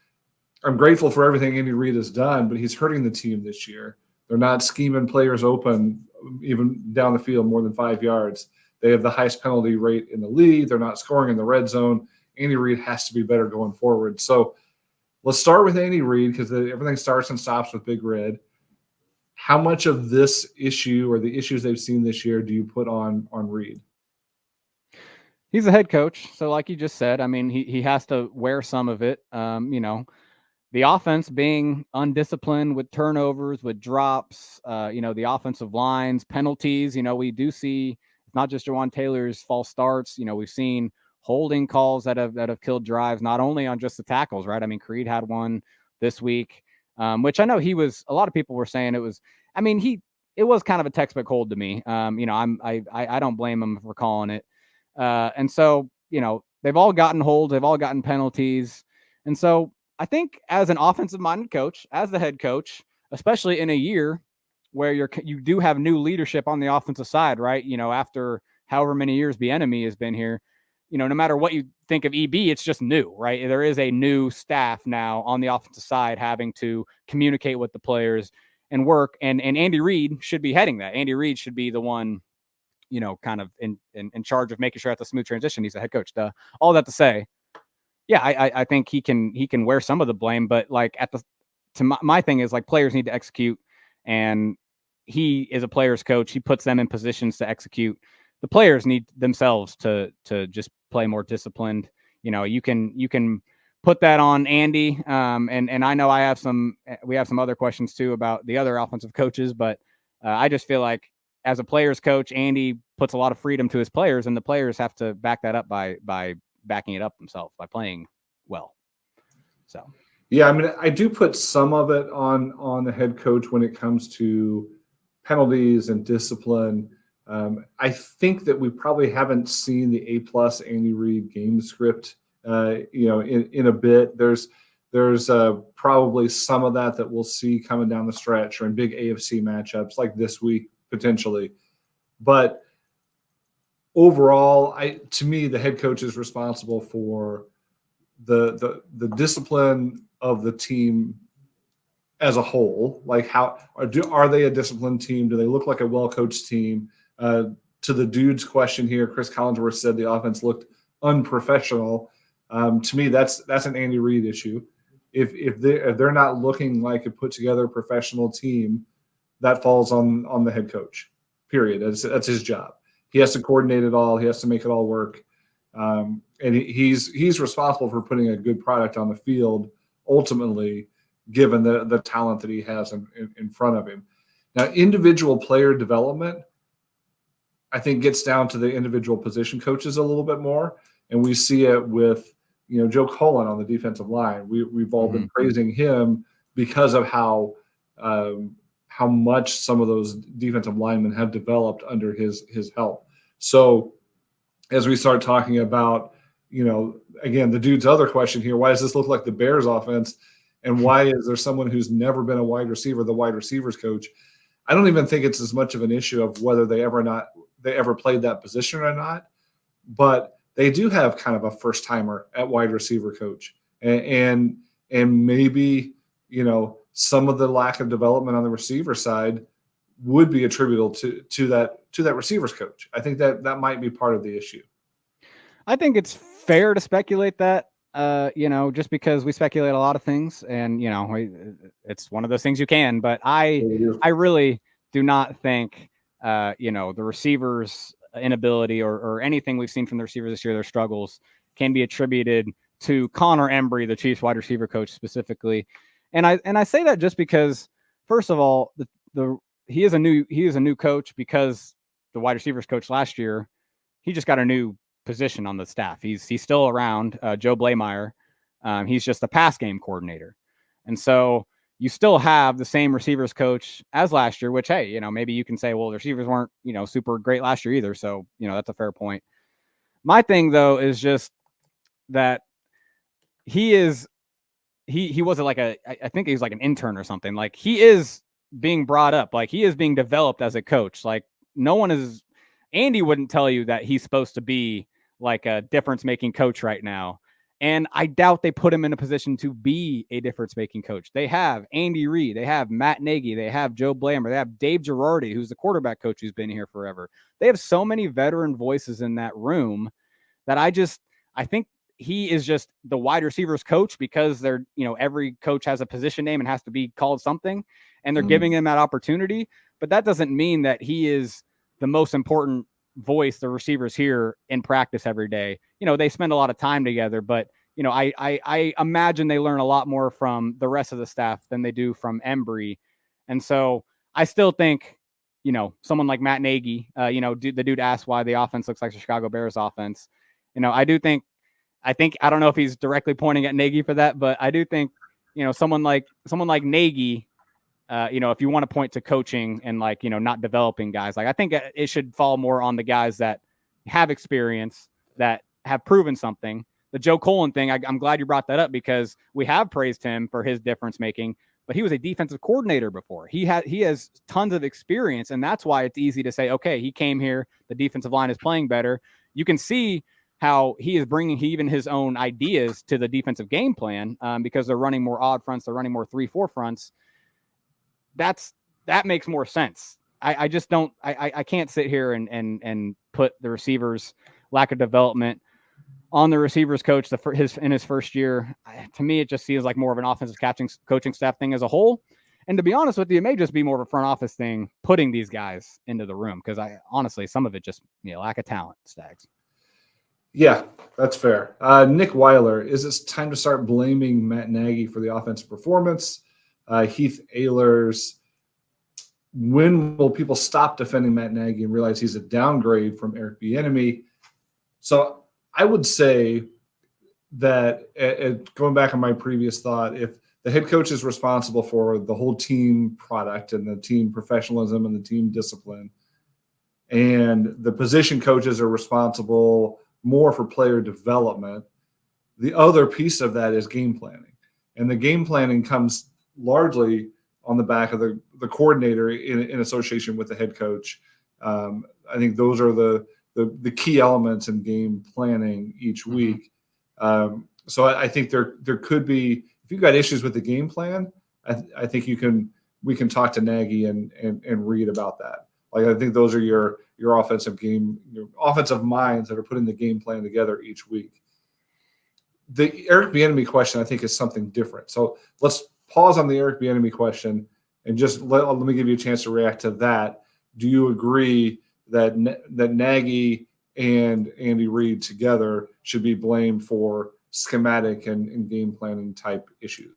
I'm grateful for everything Andy Reid has done, but he's hurting the team this year. They're not scheming players open, even down the field, more than 5 yards. They have the highest penalty rate in the league. They're not scoring in the red zone. Andy Reid has to be better going forward. So let's start with Andy Reid, because everything starts and stops with Big Red. How much of this issue or the issues they've seen this year do you put on Reid? He's a head coach, so like you just said, I mean, he has to wear some of it. The offense being undisciplined with turnovers, with drops, the offensive lines, penalties. We do see not just Jawan Taylor's false starts. We've seen holding calls that have killed drives, not only on just the tackles, right? I mean, Creed had one this week, which I know a lot of people were saying it was. I mean, it was kind of a textbook hold to me. I don't blame him for calling it. And so, they've all gotten holds, they've all gotten penalties. And so I think as an offensive minded coach, as the head coach, especially in a year where you do have new leadership on the offensive side, right? After however many years Bieniemy has been here, no matter what you think of EB, it's just new, right? There is a new staff now on the offensive side having to communicate with the players and work. And Andy Reid should be heading that. Andy Reid should be the one, kind of in charge of making sure that's a smooth transition. He's a head coach. All that to say, yeah, I think he can wear some of the blame, but like my thing is, like, players need to execute, and he is a player's coach. He puts them in positions to execute. The players need themselves to just play more disciplined. You can put that on Andy. And I know we have some other questions too about the other offensive coaches, but I just feel like as a player's coach, Andy puts a lot of freedom to his players, and the players have to back that up by backing it up themselves by playing well. So, yeah, I mean, I do put some of it on the head coach when it comes to penalties and discipline. I think that we probably haven't seen the A+ Andy Reid game script, in a bit. There's probably some of that we'll see coming down the stretch or in big AFC matchups like this week potentially. But overall, to me, the head coach is responsible for the discipline of the team as a whole. Like, are they a disciplined team? Do they look like a well-coached team? To the dude's question here, Chris Collinsworth said the offense looked unprofessional. To me, that's an Andy Reid issue. If they're not looking like a put together professional team, that falls on the head coach. Period. That's his job. He has to coordinate it all. He has to make it all work. And he's responsible for putting a good product on the field ultimately. given the talent that he has in front of him. Now, individual player development, I think, gets down to the individual position coaches a little bit more, and we see it with Joe Cullen on the defensive line. We've all been praising him because of how much some of those defensive linemen have developed under his help. So as we start talking about, again, the dude's other question here, why does this look like the Bears offense? And why is there someone who's never been a wide receiver, the wide receivers coach? I don't even think it's as much of an issue of whether they ever played that position or not, but they do have kind of a first timer at wide receiver coach, and maybe some of the lack of development on the receiver side would be attributable to that receivers coach. I think that might be part of the issue. I think it's fair to speculate that, just because we speculate a lot of things, and it's one of those things you can. But I really do not think the receivers' inability or anything we've seen from the receivers this year, their struggles, can be attributed to Connor Embry, the Chiefs wide receiver coach specifically. And I say that just because, first of all, he is a new coach, because the wide receivers coach last year, he just got a new position on the staff. He's still around, Joe Blameyer. He's just a pass game coordinator. And so you still have the same receivers coach as last year, which, hey, maybe you can say, well, the receivers weren't, super great last year either. So, that's a fair point. My thing, though, is just that he wasn't like I think he was like an intern or something. Like, he is being brought up, like he is being developed as a coach. Like, Andy wouldn't tell you that he's supposed to be like a difference-making coach right now. And I doubt they put him in a position to be a difference-making coach. They have Andy Reid, they have Matt Nagy, they have Joe Blamer, they have Dave Girardi, who's the quarterback coach who's been here forever. They have so many veteran voices in that room that I think he is just the wide receivers coach because they're, every coach has a position name and has to be called something, and they're giving him that opportunity. But that doesn't mean that he is the most important voice the receivers hear in practice every day. They spend a lot of time together, but I imagine they learn a lot more from the rest of the staff than they do from Embry. And so I still think, someone like Matt Nagy, the dude asked why the offense looks like the Chicago Bears offense. I don't know if he's directly pointing at Nagy for that, but I do think, someone like Nagy, if you want to point to coaching and not developing guys, I think it should fall more on the guys that have experience, that have proven something. The Joe Cullen thing, I'm glad you brought that up, because we have praised him for his difference making, but he was a defensive coordinator before. He has tons of experience, and that's why it's easy to say, okay, he came here, the defensive line is playing better. You can see how he is bringing even his own ideas to the defensive game plan, because they're running more odd fronts, they're running more 3-4 fronts. That makes more sense. I just don't. I can't sit here and put the receivers' lack of development on the receivers coach in his first year. To me, it just feels like more of an offensive coaching staff thing as a whole. And to be honest with you, it may just be more of a front office thing putting these guys into the room, because honestly, some of it just lack of talent. Stags. Yeah, that's fair. Nick Weiler, is it time to start blaming Matt Nagy for the offensive performance? Heath Ehlers, when will people stop defending Matt Nagy and realize he's a downgrade from Eric Bieniemy? So I would say that, going back on my previous thought, if the head coach is responsible for the whole team product and the team professionalism and the team discipline, and the position coaches are responsible more for player development, the other piece of that is game planning. And the game planning comes largely on the back of the coordinator in association with the head coach. I think those are the key elements in game planning each week. So I think there could be, if you've got issues with the game plan, I think we can talk to Nagy and read about that. Like, I think those are your offensive minds that are putting the game plan together each week. The Eric Bieniemy question, I think, is something different. So let's pause on the Eric Bieniemy question and just let me give you a chance to react to that. Do you agree that Nagy and Andy Reid together should be blamed for schematic and game planning type issues?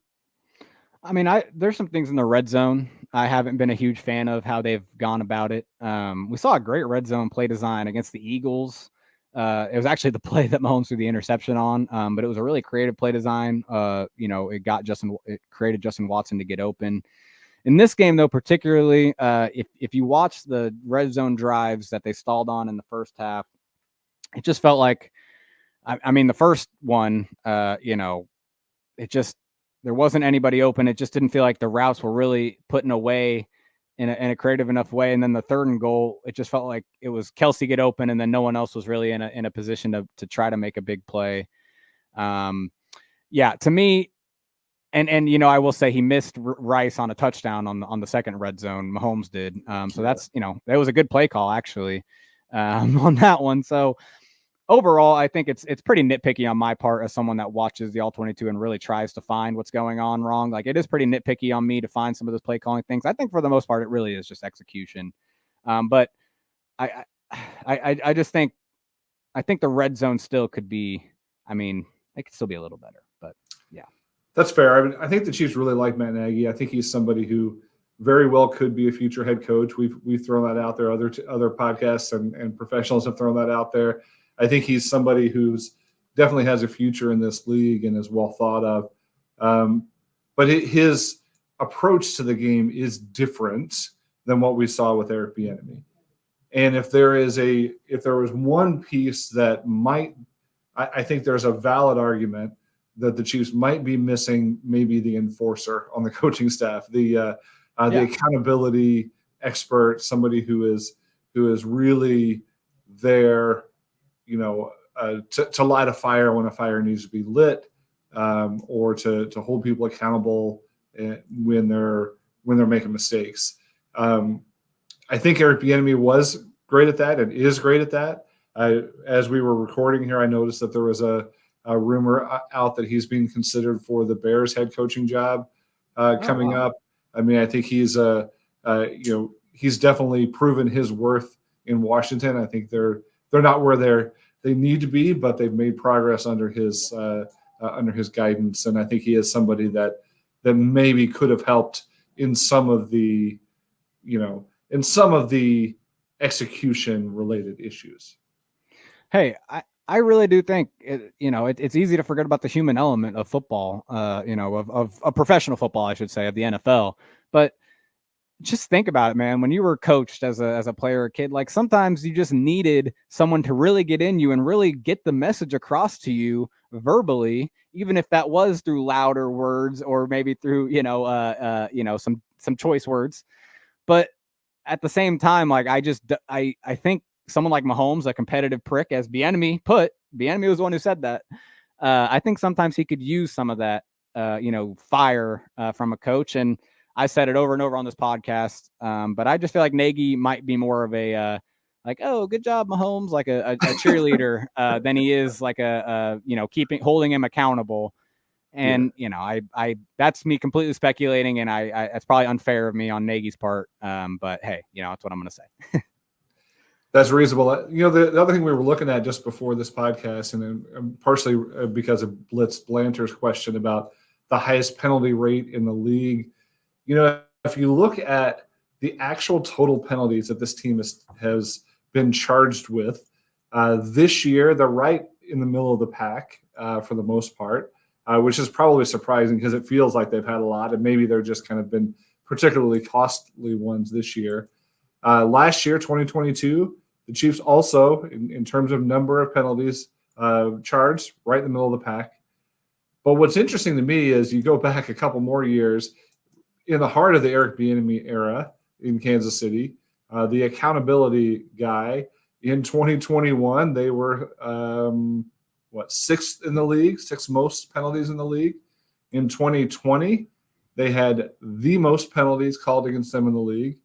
I mean, there's some things in the red zone I haven't been a huge fan of how they've gone about it. We saw a great red zone play design against the Eagles. It was actually the play that Mahomes threw the interception on, but it was a really creative play design. It created Justin Watson to get open. In this game, though, particularly, if you watch the red zone drives that they stalled on in the first half, it just felt like, I mean, the first one, it just, there wasn't anybody open. It just didn't feel like the routes were really putting away in a creative enough way. And then the third and goal, it just felt like it was Kelsey get open, and then no one else was really in a position to try to make a big play. To me, and I will say he missed Rice on a touchdown on the second red zone. Mahomes did. So that's, that was a good play call actually on that one. So overall, I think it's pretty nitpicky on my part as someone that watches the All-22 and really tries to find what's going on wrong. Like, it is pretty nitpicky on me to find some of those play calling things. I think for the most part, it really is just execution. But I just think the red zone still could be. I mean, it could still be a little better. But yeah, that's fair. I mean, I think the Chiefs really like Matt Nagy. I think he's somebody who very well could be a future head coach. We've thrown that out there. Other podcasts and professionals have thrown that out there. I think he's somebody who's definitely has a future in this league and is well thought of. But his approach to the game is different than what we saw with Eric Bieniemy. And if there was one piece that I think there's a valid argument that the Chiefs might be missing, maybe the enforcer on the coaching staff, the accountability expert, somebody who is really there, to light a fire when a fire needs to be lit, or to hold people accountable when they're making mistakes. I think Eric Bieniemy was great at that and is great at that. As we were recording here, I noticed that there was a rumor out that he's being considered for the Bears head coaching job coming up. I mean, I think he's he's definitely proven his worth in Washington. I think they're not where they need to be, but they've made progress under his guidance. And I think he is somebody that maybe could have helped in some of the execution related issues. Hey, I really do think it's easy to forget about the human element of football, of professional football, I should say, of the NFL. But just think about it, man. When you were coached as a player or kid, like, sometimes you just needed someone to really get in you and really get the message across to you verbally, even if that was through louder words or maybe through some choice words. But at the same time, like, I think someone like Mahomes, a competitive prick, as Bieniemy was the one who said that. I think sometimes he could use some of that, fire from a coach. And I said it over and over on this podcast, but I just feel like Nagy might be more of a oh, good job, Mahomes, like a cheerleader than he is like holding him accountable. And I that's me completely speculating, and I it's probably unfair of me on Nagy's part. But hey, that's what I'm going to say. That's reasonable. The other thing we were looking at just before this podcast, and partially because of Blitz Blanter's question about the highest penalty rate in the league. If you look at the actual total penalties that this team has been charged with this year, they're right in the middle of the pack for the most part, which is probably surprising because it feels like they've had a lot, and maybe they're just kind of been particularly costly ones this year. Last year, 2022, the Chiefs also, in terms of number of penalties charged, right in the middle of the pack. But what's interesting to me is you go back a couple more years, in the heart of the Eric Bieniemy era in Kansas City, the accountability guy, in 2021, they were, sixth in the league, sixth most penalties in the league. In 2020, they had the most penalties called against them in the league.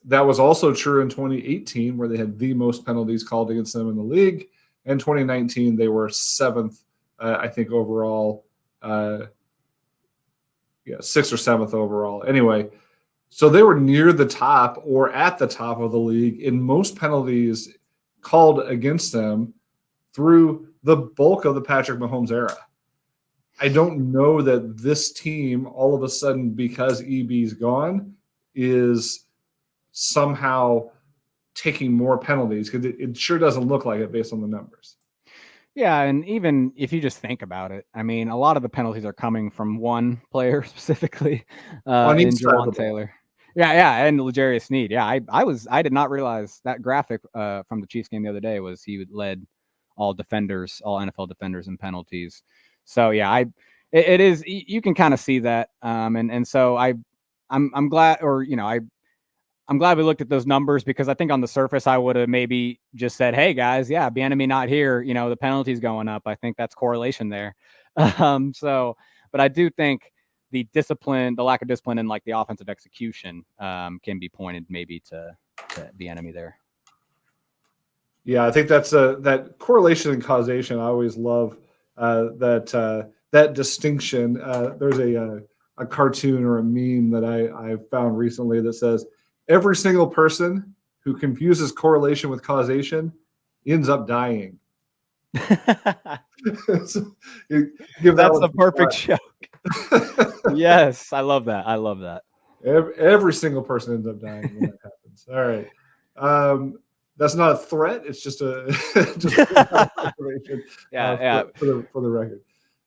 That was also true in 2018, where they had the most penalties called against them in the league. In 2019, they were seventh, I think, overall. Sixth or seventh overall. Anyway, so they were near the top or at the top of the league in most penalties called against them through the bulk of the Patrick Mahomes era. I don't know that this team all of a sudden, because EB's gone, is somehow taking more penalties, because it sure doesn't look like it based on the numbers. Yeah, and even if you just think about it, I mean, a lot of the penalties are coming from one player specifically, On each in side of the Jawan ball. Taylor. Yeah, and L'Jarius Sneed. Yeah, I did not realize that graphic from the Chiefs game the other day was he led all NFL defenders in penalties. So yeah, it is, you can kind of see that, and so I'm glad, or I'm glad we looked at those numbers, because I think on the surface I would have maybe just said, "Hey guys, yeah, Bieniemy not here, the penalties going up." I think that's correlation there. But I do think the lack of discipline, and like the offensive execution, can be pointed maybe to Bieniemy there. Yeah, I think that's that correlation and causation. I always love that distinction. There's a cartoon or a meme that I found recently that says every single person who confuses correlation with causation ends up dying. So, give that That's one a some perfect joke. Yes, I love that. I love that. Every single person ends up dying when that happens. All right. That's not a threat. It's just just observation. Yeah. For the record.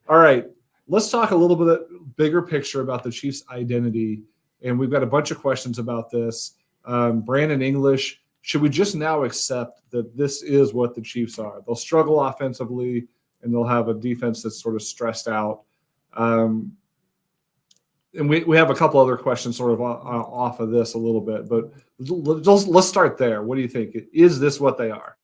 All right. Let's talk a little bit bigger picture about the Chiefs' identity, and we've got a bunch of questions about this. Brandon English, should we just now accept that this is what the Chiefs are? They'll struggle offensively, and they'll have a defense that's sort of stressed out. And we have a couple other questions sort of off of this a little bit, but let's start there. What do you think? Is this what they are?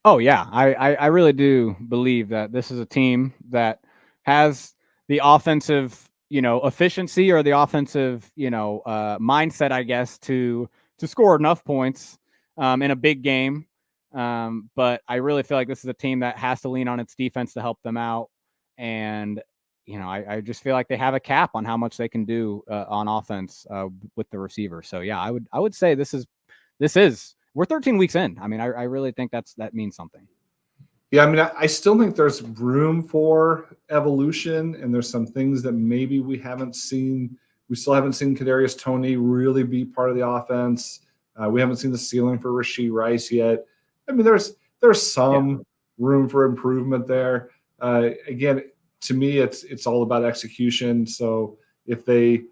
Oh yeah, I really do believe that this is a team that has the offensive, efficiency, or the offensive, mindset, I guess, to score enough points in a big game. But I really feel like this is a team that has to lean on its defense to help them out, and I just feel like they have a cap on how much they can do on offense with the receiver. So yeah, I would say this is we're 13 weeks in. I mean, I really think that means something. Yeah, I mean, I still think there's room for evolution, and there's some things that maybe we haven't seen. We still haven't seen Kadarius Toney really be part of the offense. We haven't seen the ceiling for Rashee Rice yet. I mean, there's some room for improvement there. Again, to me, it's all about execution. So if they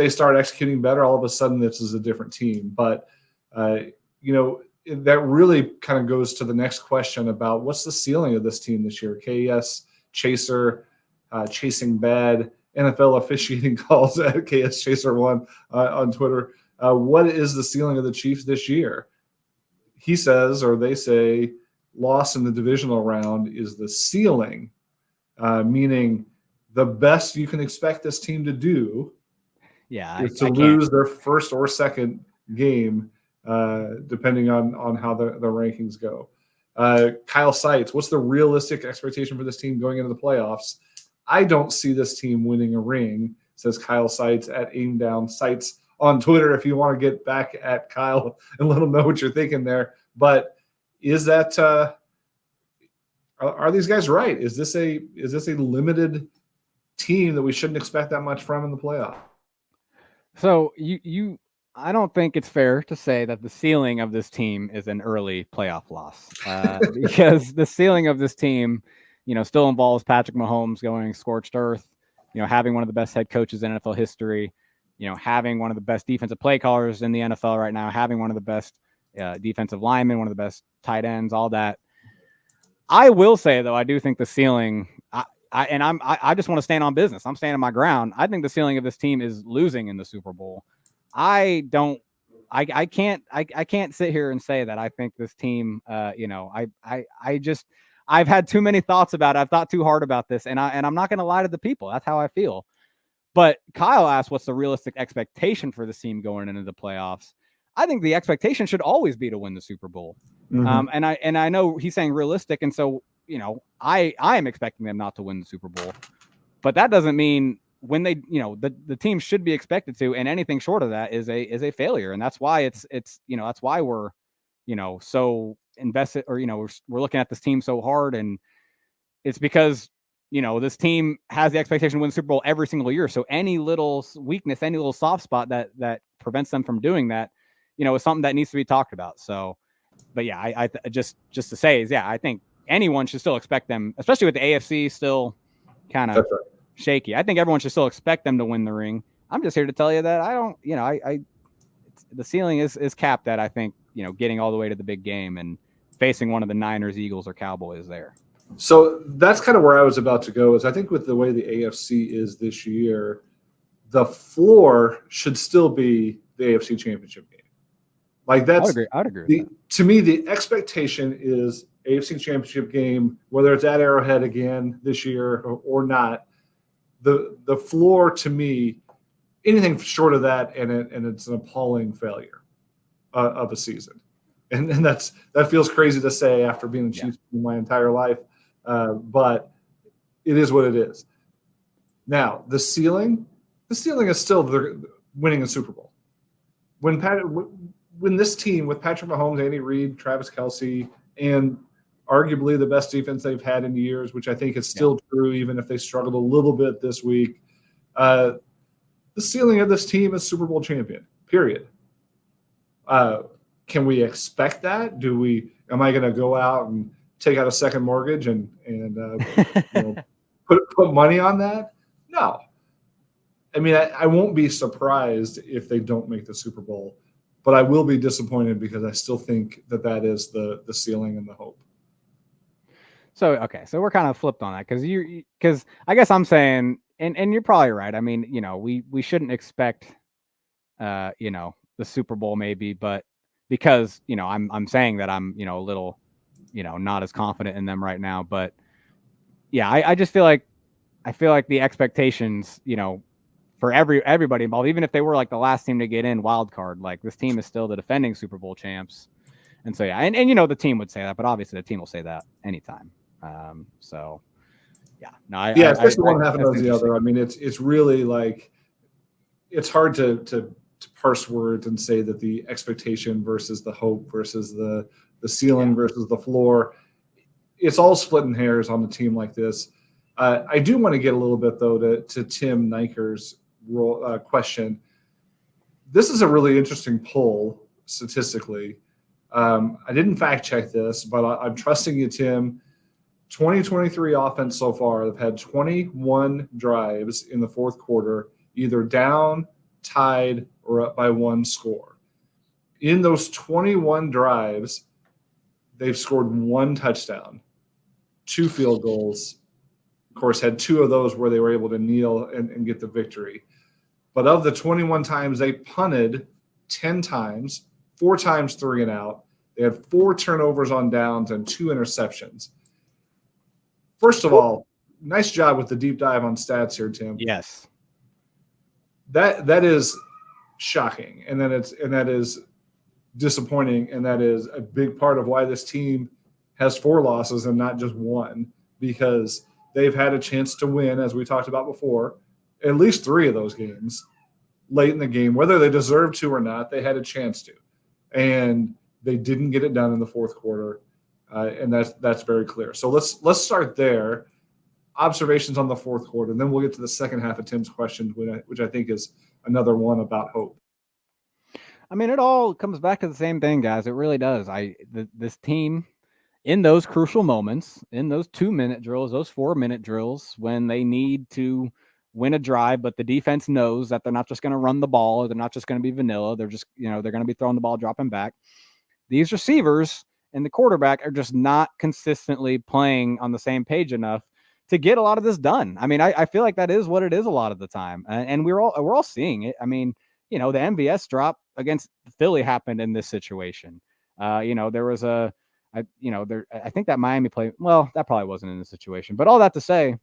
start executing better, all of a sudden this is a different team. But that really kind of goes to the next question about what's the ceiling of this team this year. KS Chaser, chasing bad NFL officiating calls at KS Chaser 1 on Twitter. What is the ceiling of the Chiefs this year? He says, or they say, loss in the divisional round is the ceiling, meaning the best you can expect this team to do is to lose their first or second game, depending on how the rankings go. Kyle Seitz, what's the realistic expectation for this team going into the playoffs? I don't see this team winning a ring, says Kyle Seitz at Aim Down Sights on Twitter, if you want to get back at Kyle and let him know what you're thinking there. But is that are these guys right? Is this a limited team that we shouldn't expect that much from in the playoff? So I don't think it's fair to say that the ceiling of this team is an early playoff loss, because the ceiling of this team, still involves Patrick Mahomes going scorched earth, having one of the best head coaches in NFL history, having one of the best defensive play callers in the NFL right now, having one of the best defensive linemen, one of the best tight ends, all that. I will say, though, I do think the ceiling, I just want to stand on business. I'm standing my ground. I think the ceiling of this team is losing in the Super Bowl. I can't sit here and say that I think this team, I've had too many thoughts about it. I've thought too hard about this, and I'm not going to lie to the people. That's how I feel. But Kyle asked, what's the realistic expectation for this team going into the playoffs? I think the expectation should always be to win the Super Bowl. Mm-hmm. And I know he's saying realistic. And so, I am expecting them not to win the Super Bowl, but that doesn't mean when they, the team should be expected to, and anything short of that is a failure. And that's why it's, that's why we're, so invested, or, we're looking at this team so hard. And it's because this team has the expectation to win the Super Bowl every single year. So any little weakness, any little soft spot that prevents them from doing that, is something that needs to be talked about. So, but yeah, I just to say is, I think anyone should still expect them, especially with the AFC still kind of shaky. I think everyone should still expect them to win the ring. I'm just here to tell you that I don't, the ceiling is capped at, I think, getting all the way to the big game and facing one of the Niners, Eagles, or Cowboys there. So that's kind of where I was about to go. Is I think with the way the AFC is this year, the floor should still be the AFC Championship game. Like that's, I'd agree with that. To me, the expectation is AFC Championship game, whether it's at Arrowhead again this year or not. The floor to me, anything short of that, and it's an appalling failure of a season, and that feels crazy to say after being a Chiefs my entire life, but it is what it is. Now the ceiling is still winning a Super Bowl. When this team with Patrick Mahomes, Andy Reid, Travis Kelce, and arguably the best defense they've had in years, which I think is still true, even if they struggled a little bit this week. The ceiling of this team is Super Bowl champion, period. Can we expect that? Am I going to go out and take out a second mortgage and put money on that? No. I mean, I won't be surprised if they don't make the Super Bowl, but I will be disappointed because I still think that is the ceiling and the hope. So, okay. So we're kind of flipped on that because I guess I'm saying, and you're probably right. I mean, we shouldn't expect, the Super Bowl maybe, but because, I'm saying that I'm, a little, not as confident in them right now, but yeah, I just feel like the expectations, for everybody involved, even if they were like the last team to get in wild card, like this team is still the defending Super Bowl champs. And so, yeah, and the team would say that, but obviously the team will say that anytime. So yeah, no, especially one half knows the other. I mean, it's really like, it's hard to parse words and say that the expectation versus the hope versus the ceiling versus the floor, it's all splitting hairs on the team like this. I do want to get a little bit though to Tim Niker's question. This is a really interesting poll statistically. I didn't fact check this, but I'm trusting you, Tim. 2023 offense so far, they've had 21 drives in the fourth quarter, either down, tied, or up by one score. In those 21 drives, they've scored one touchdown, 2 field goals. Of course, had 2 of those where they were able to kneel and get the victory. But of the 21 times, they punted 10 times, 4 times 3 and out. They had 4 turnovers on downs and 2 interceptions. First of all, nice job with the deep dive on stats here, Tim. Yes. That is shocking, and that is disappointing, and that is a big part of why this team has 4 losses and not just 1, because they've had a chance to win, as we talked about before, at least 3 of those games late in the game, whether they deserved to or not. They had a chance to, and they didn't get it done in the fourth quarter. And that's very clear. So let's start there. Observations on the fourth quarter, and then we'll get to the second half of Tim's question, which I think is another one about hope. I mean, it all comes back to the same thing, guys. It really does. This team, in those crucial moments, in those 2-minute drills, those 4-minute drills, when they need to win a drive, but the defense knows that they're not just going to run the ball, or they're not just going to be vanilla. They're just, they're going to be throwing the ball, dropping back. These receivers and the quarterback are just not consistently playing on the same page enough to get a lot of this done. I mean, I feel like that is what it is a lot of the time. And we're all seeing it. I mean, the MVS drop against Philly happened in this situation. There was I think that Miami play, well, that probably wasn't in the situation, but all that to say,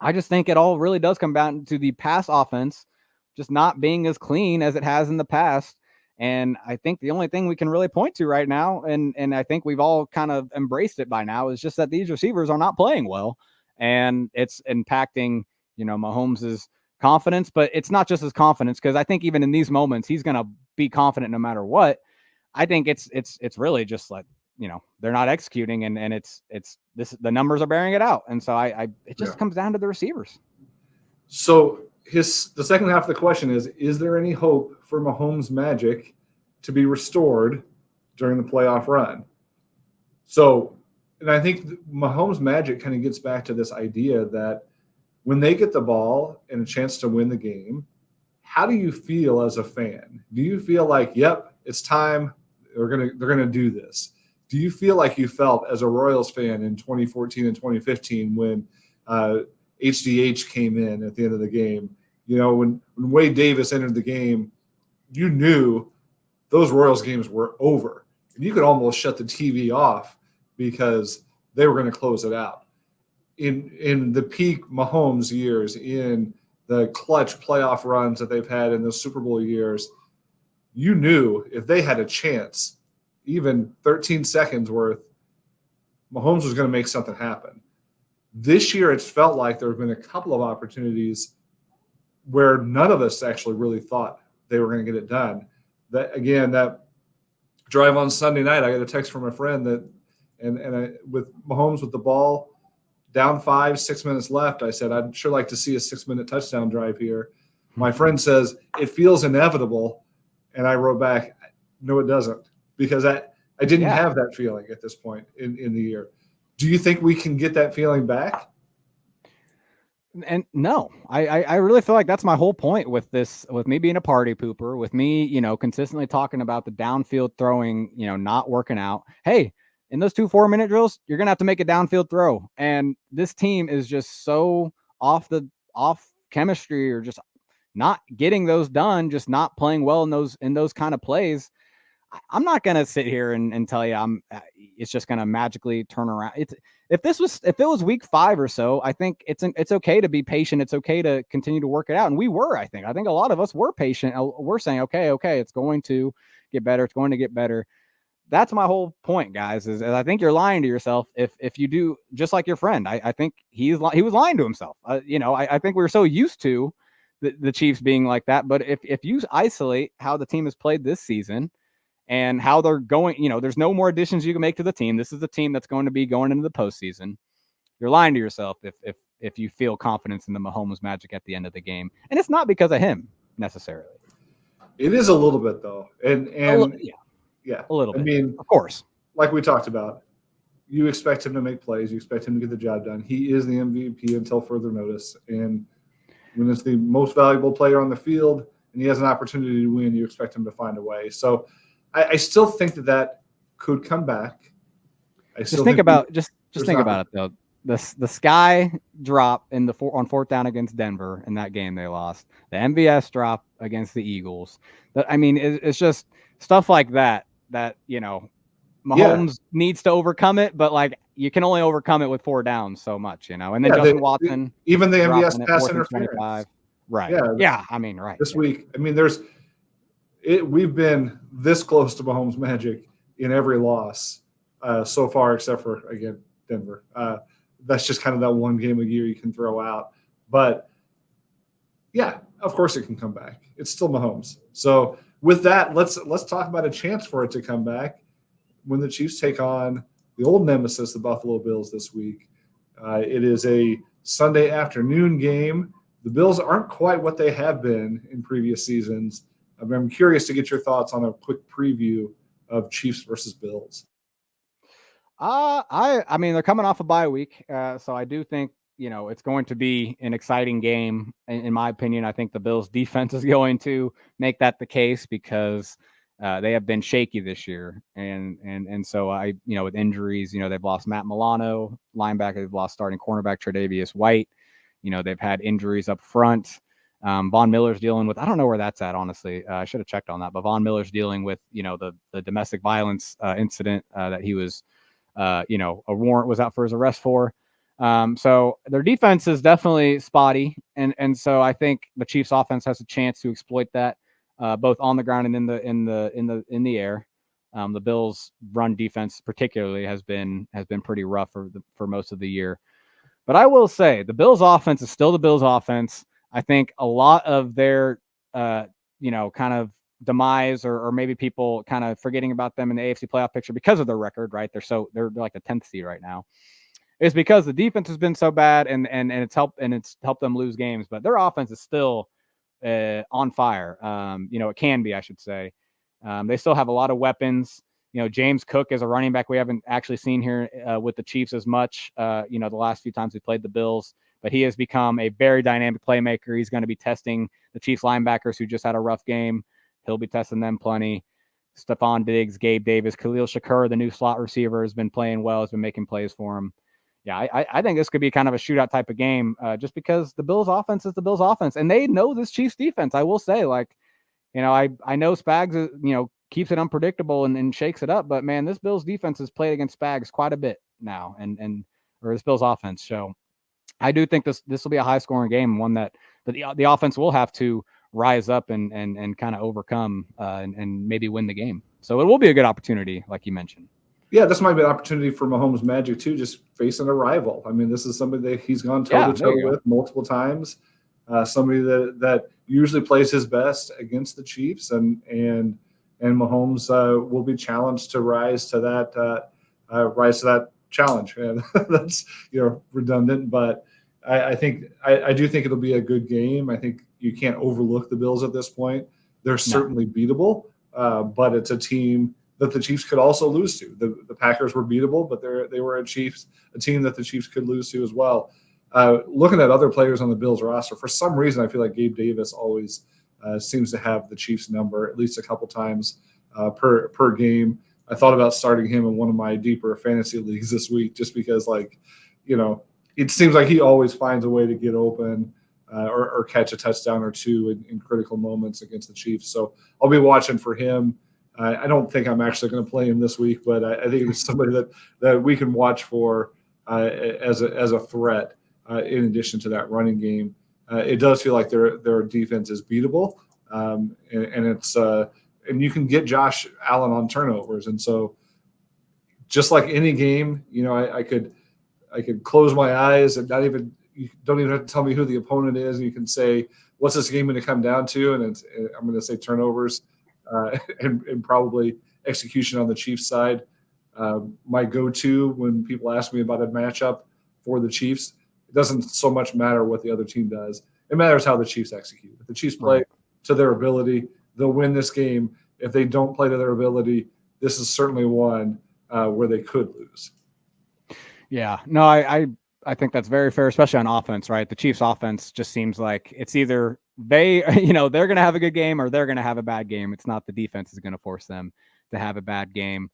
I just think it all really does come down to the pass offense just not being as clean as it has in the past. And I think the only thing we can really point to right now, and I think we've all kind of embraced it by now, is just that these receivers are not playing well, and it's impacting, Mahomes' confidence. But it's not just his confidence, because I think even in these moments, he's going to be confident no matter what. I think it's really just like they're not executing, and it's the numbers are bearing it out. And so it just comes down to the receivers. So the second half of the question is there any hope for Mahomes' magic to be restored during the playoff run? So, and I think Mahomes' magic kind of gets back to this idea that when they get the ball and a chance to win the game, how do you feel as a fan? Do you feel like, yep, it's time, they're gonna do this? Do you feel like you felt as a Royals fan in 2014 and 2015 when HDH came in at the end of the game? When Wade Davis entered the game, you knew those Royals games were over. And you could almost shut the TV off because they were going to close it out. In the peak Mahomes years, in the clutch playoff runs that they've had in the Super Bowl years, you knew if they had a chance, even 13 seconds worth, Mahomes was going to make something happen. This year, it's felt like there have been a couple of opportunities where none of us actually really thought they were going to get it done. That drive on Sunday night, I got a text from a friend with Mahomes with the ball, down 6 minutes left, I said, I'd sure like to see a 6-minute touchdown drive here. My friend says, it feels inevitable. And I wrote back, no, it doesn't, because I didn't have that feeling at this point in the year. Do you think we can get that feeling back? And no, I really feel like that's my whole point with this, with me being a party pooper, with me, consistently talking about the downfield throwing, not working out. Hey, in those 2 4-minute drills, you're going to have to make a downfield throw. And this team is just so off chemistry, or just not getting those done, just not playing well in those kind of plays. I'm not going to sit here and tell you it's just going to magically turn around. If it was week 5 or so, I think it's okay to be patient. It's okay to continue to work it out. And we were, I think a lot of us were patient. We're saying, okay, it's going to get better. It's going to get better. That's my whole point, guys, is I think you're lying to yourself if you do, just like your friend. I think he was lying to himself. I think we were so used to the Chiefs being like that. But if you isolate how the team has played this season and how they're going, there's no more additions you can make to the team. This is the team that's going to be going into the postseason. You're lying to yourself if you feel confidence in the Mahomes magic at the end of the game. And it's not because of him necessarily. It is a little bit, though. Yeah, a little bit. I mean, of course, like we talked about, you expect him to make plays. You expect him to get the job done. He is the MVP until further notice. And when it's the most valuable player on the field and he has an opportunity to win, you expect him to find a way. So I still think that could come back. Just think about it, though. The sky drop on 4th down against Denver in that game they lost. The MVS drop against the Eagles. It's just stuff like that Mahomes needs to overcome it, but like you can only overcome it with 4 downs so much, and then Justin Watson, even the MVS pass interference, right? Right. This week, we've been this close to Mahomes' magic in every loss so far, except for, again, Denver. That's just kind of that one game a year you can throw out. But yeah, of course it can come back. It's still Mahomes. So with that, let's talk about a chance for it to come back when the Chiefs take on the old nemesis, the Buffalo Bills, this week. It is a Sunday afternoon game. The Bills aren't quite what they have been in previous seasons. I'm curious to get your thoughts on a quick preview of Chiefs versus Bills. They're coming off a bye week, so I do think it's going to be an exciting game. In my opinion, I think the Bills' defense is going to make that the case because they have been shaky this year, and so with injuries, they've lost Matt Milano, linebacker, they've lost starting cornerback Tre'Davious White. They've had injuries up front. Von Miller's dealing with, I don't know where that's at, honestly. I should have checked on that, but Von Miller's dealing with, the domestic violence incident that he was, a warrant was out for his arrest for. So their defense is definitely spotty. And so I think the Chiefs offense has a chance to exploit that, both on the ground and in the air. The Bills run defense particularly has been pretty rough for most of the year. But I will say the Bills offense is still the Bills offense. I think a lot of their, kind of demise or maybe people kind of forgetting about them in the AFC playoff picture because of their record, right? They're like the 10th seed right now. It's because the defense has been so bad and it's helped them lose games, but their offense is still on fire. It can be, I should say. They still have a lot of weapons. James Cook is a running back we haven't actually seen here with the Chiefs as much, the last few times we played the Bills, but he has become a very dynamic playmaker. He's going to be testing the Chiefs linebackers who just had a rough game. He'll be testing them plenty. Stephon Diggs, Gabe Davis, Khalil Shakur, the new slot receiver, has been playing well, has been making plays for him. Yeah, I think this could be kind of a shootout type of game just because the Bills offense is the Bills offense, and they know this Chiefs defense. I will say, I know Spags, keeps it unpredictable and shakes it up, but man, this Bills defense has played against Spags quite a bit now, or this Bills offense. So I do think this will be a high scoring game, one that the offense will have to rise up and kind of overcome and maybe win the game. So it will be a good opportunity, like you mentioned. Yeah, this might be an opportunity for Mahomes Magic too, just facing a rival. I mean, this is somebody that he's gone toe-to-toe with multiple times. Somebody that usually plays his best against the Chiefs, and Mahomes will be challenged to rise to that challenge. And that's redundant, but I do think it'll be a good game. I think you can't overlook the Bills at this point. They're certainly beatable, but it's a team that the Chiefs could also lose to. The Packers were beatable, but they were a team that the Chiefs could lose to as well. Looking at other players on the Bills roster, for some reason I feel like Gabe Davis always seems to have the Chiefs number at least a couple times per game. I thought about starting him in one of my deeper fantasy leagues this week just because, it seems like he always finds a way to get open or catch a touchdown or two in critical moments against the Chiefs. So I'll be watching for him. I don't think I'm actually going to play him this week, but I think it's somebody that we can watch for as a threat in addition to that running game. It does feel like their defense is beatable, and it's and you can get Josh Allen on turnovers, and so just like any game, I could close my eyes and you don't even have to tell me who the opponent is, and you can say, what's this game going to come down to? And I'm going to say turnovers. And probably execution on the Chiefs side. My go-to when people ask me about a matchup for the Chiefs, it doesn't so much matter what the other team does. It matters how the Chiefs execute. If the Chiefs play to their ability, they'll win this game. If they don't play to their ability, this is certainly one where they could lose. Yeah, no, I think that's very fair, especially on offense, right? The Chiefs offense just seems like it's either they're going to have a good game or they're going to have a bad game. It's not the defense is going to force them to have a bad game.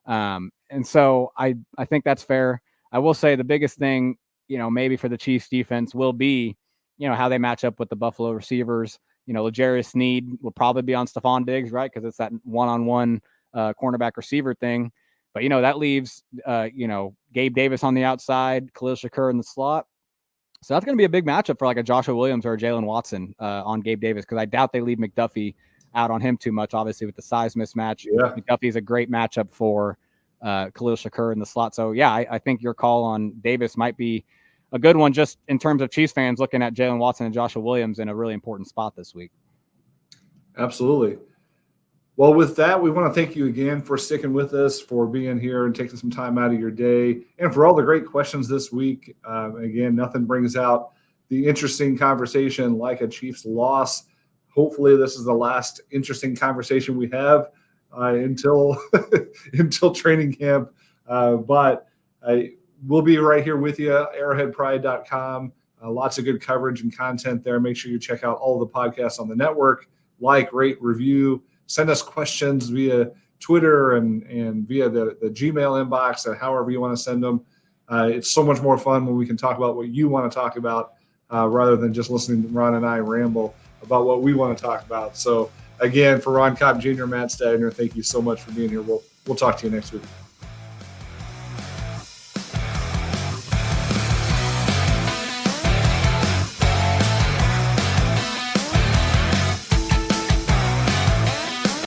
And so I think that's fair. I will say the biggest thing, maybe for the Chiefs defense will be, how they match up with the Buffalo receivers. L'Jarius Sneed will probably be on Stephon Diggs, right? Because it's that one-on-one cornerback receiver thing. But, that leaves, Gabe Davis on the outside, Khalil Shakur in the slot. So that's going to be a big matchup for like a Joshua Williams or a Jalen Watson on Gabe Davis, because I doubt they leave McDuffie out on him too much, obviously, with the size mismatch. Yeah. McDuffie is a great matchup for Khalil Shakur in the slot. So, yeah, I think your call on Davis might be a good one just in terms of Chiefs fans looking at Jalen Watson and Joshua Williams in a really important spot this week. Absolutely. Well, with that, we want to thank you again for sticking with us, for being here and taking some time out of your day, and for all the great questions this week. Again, nothing brings out the interesting conversation like a Chiefs loss. Hopefully, this is the last interesting conversation we have until training camp. But we'll be right here with you, arrowheadpride.com. Lots of good coverage and content there. Make sure you check out all the podcasts on the network. Like, rate, review. Send us questions via Twitter and via the Gmail inbox, and however you want to send them. It's so much more fun when we can talk about what you want to talk about rather than just listening to Ron and I ramble about what we want to talk about. So, again, for Ron Kopp Jr., Matt Stagner, thank you so much for being here. We'll talk to you next week.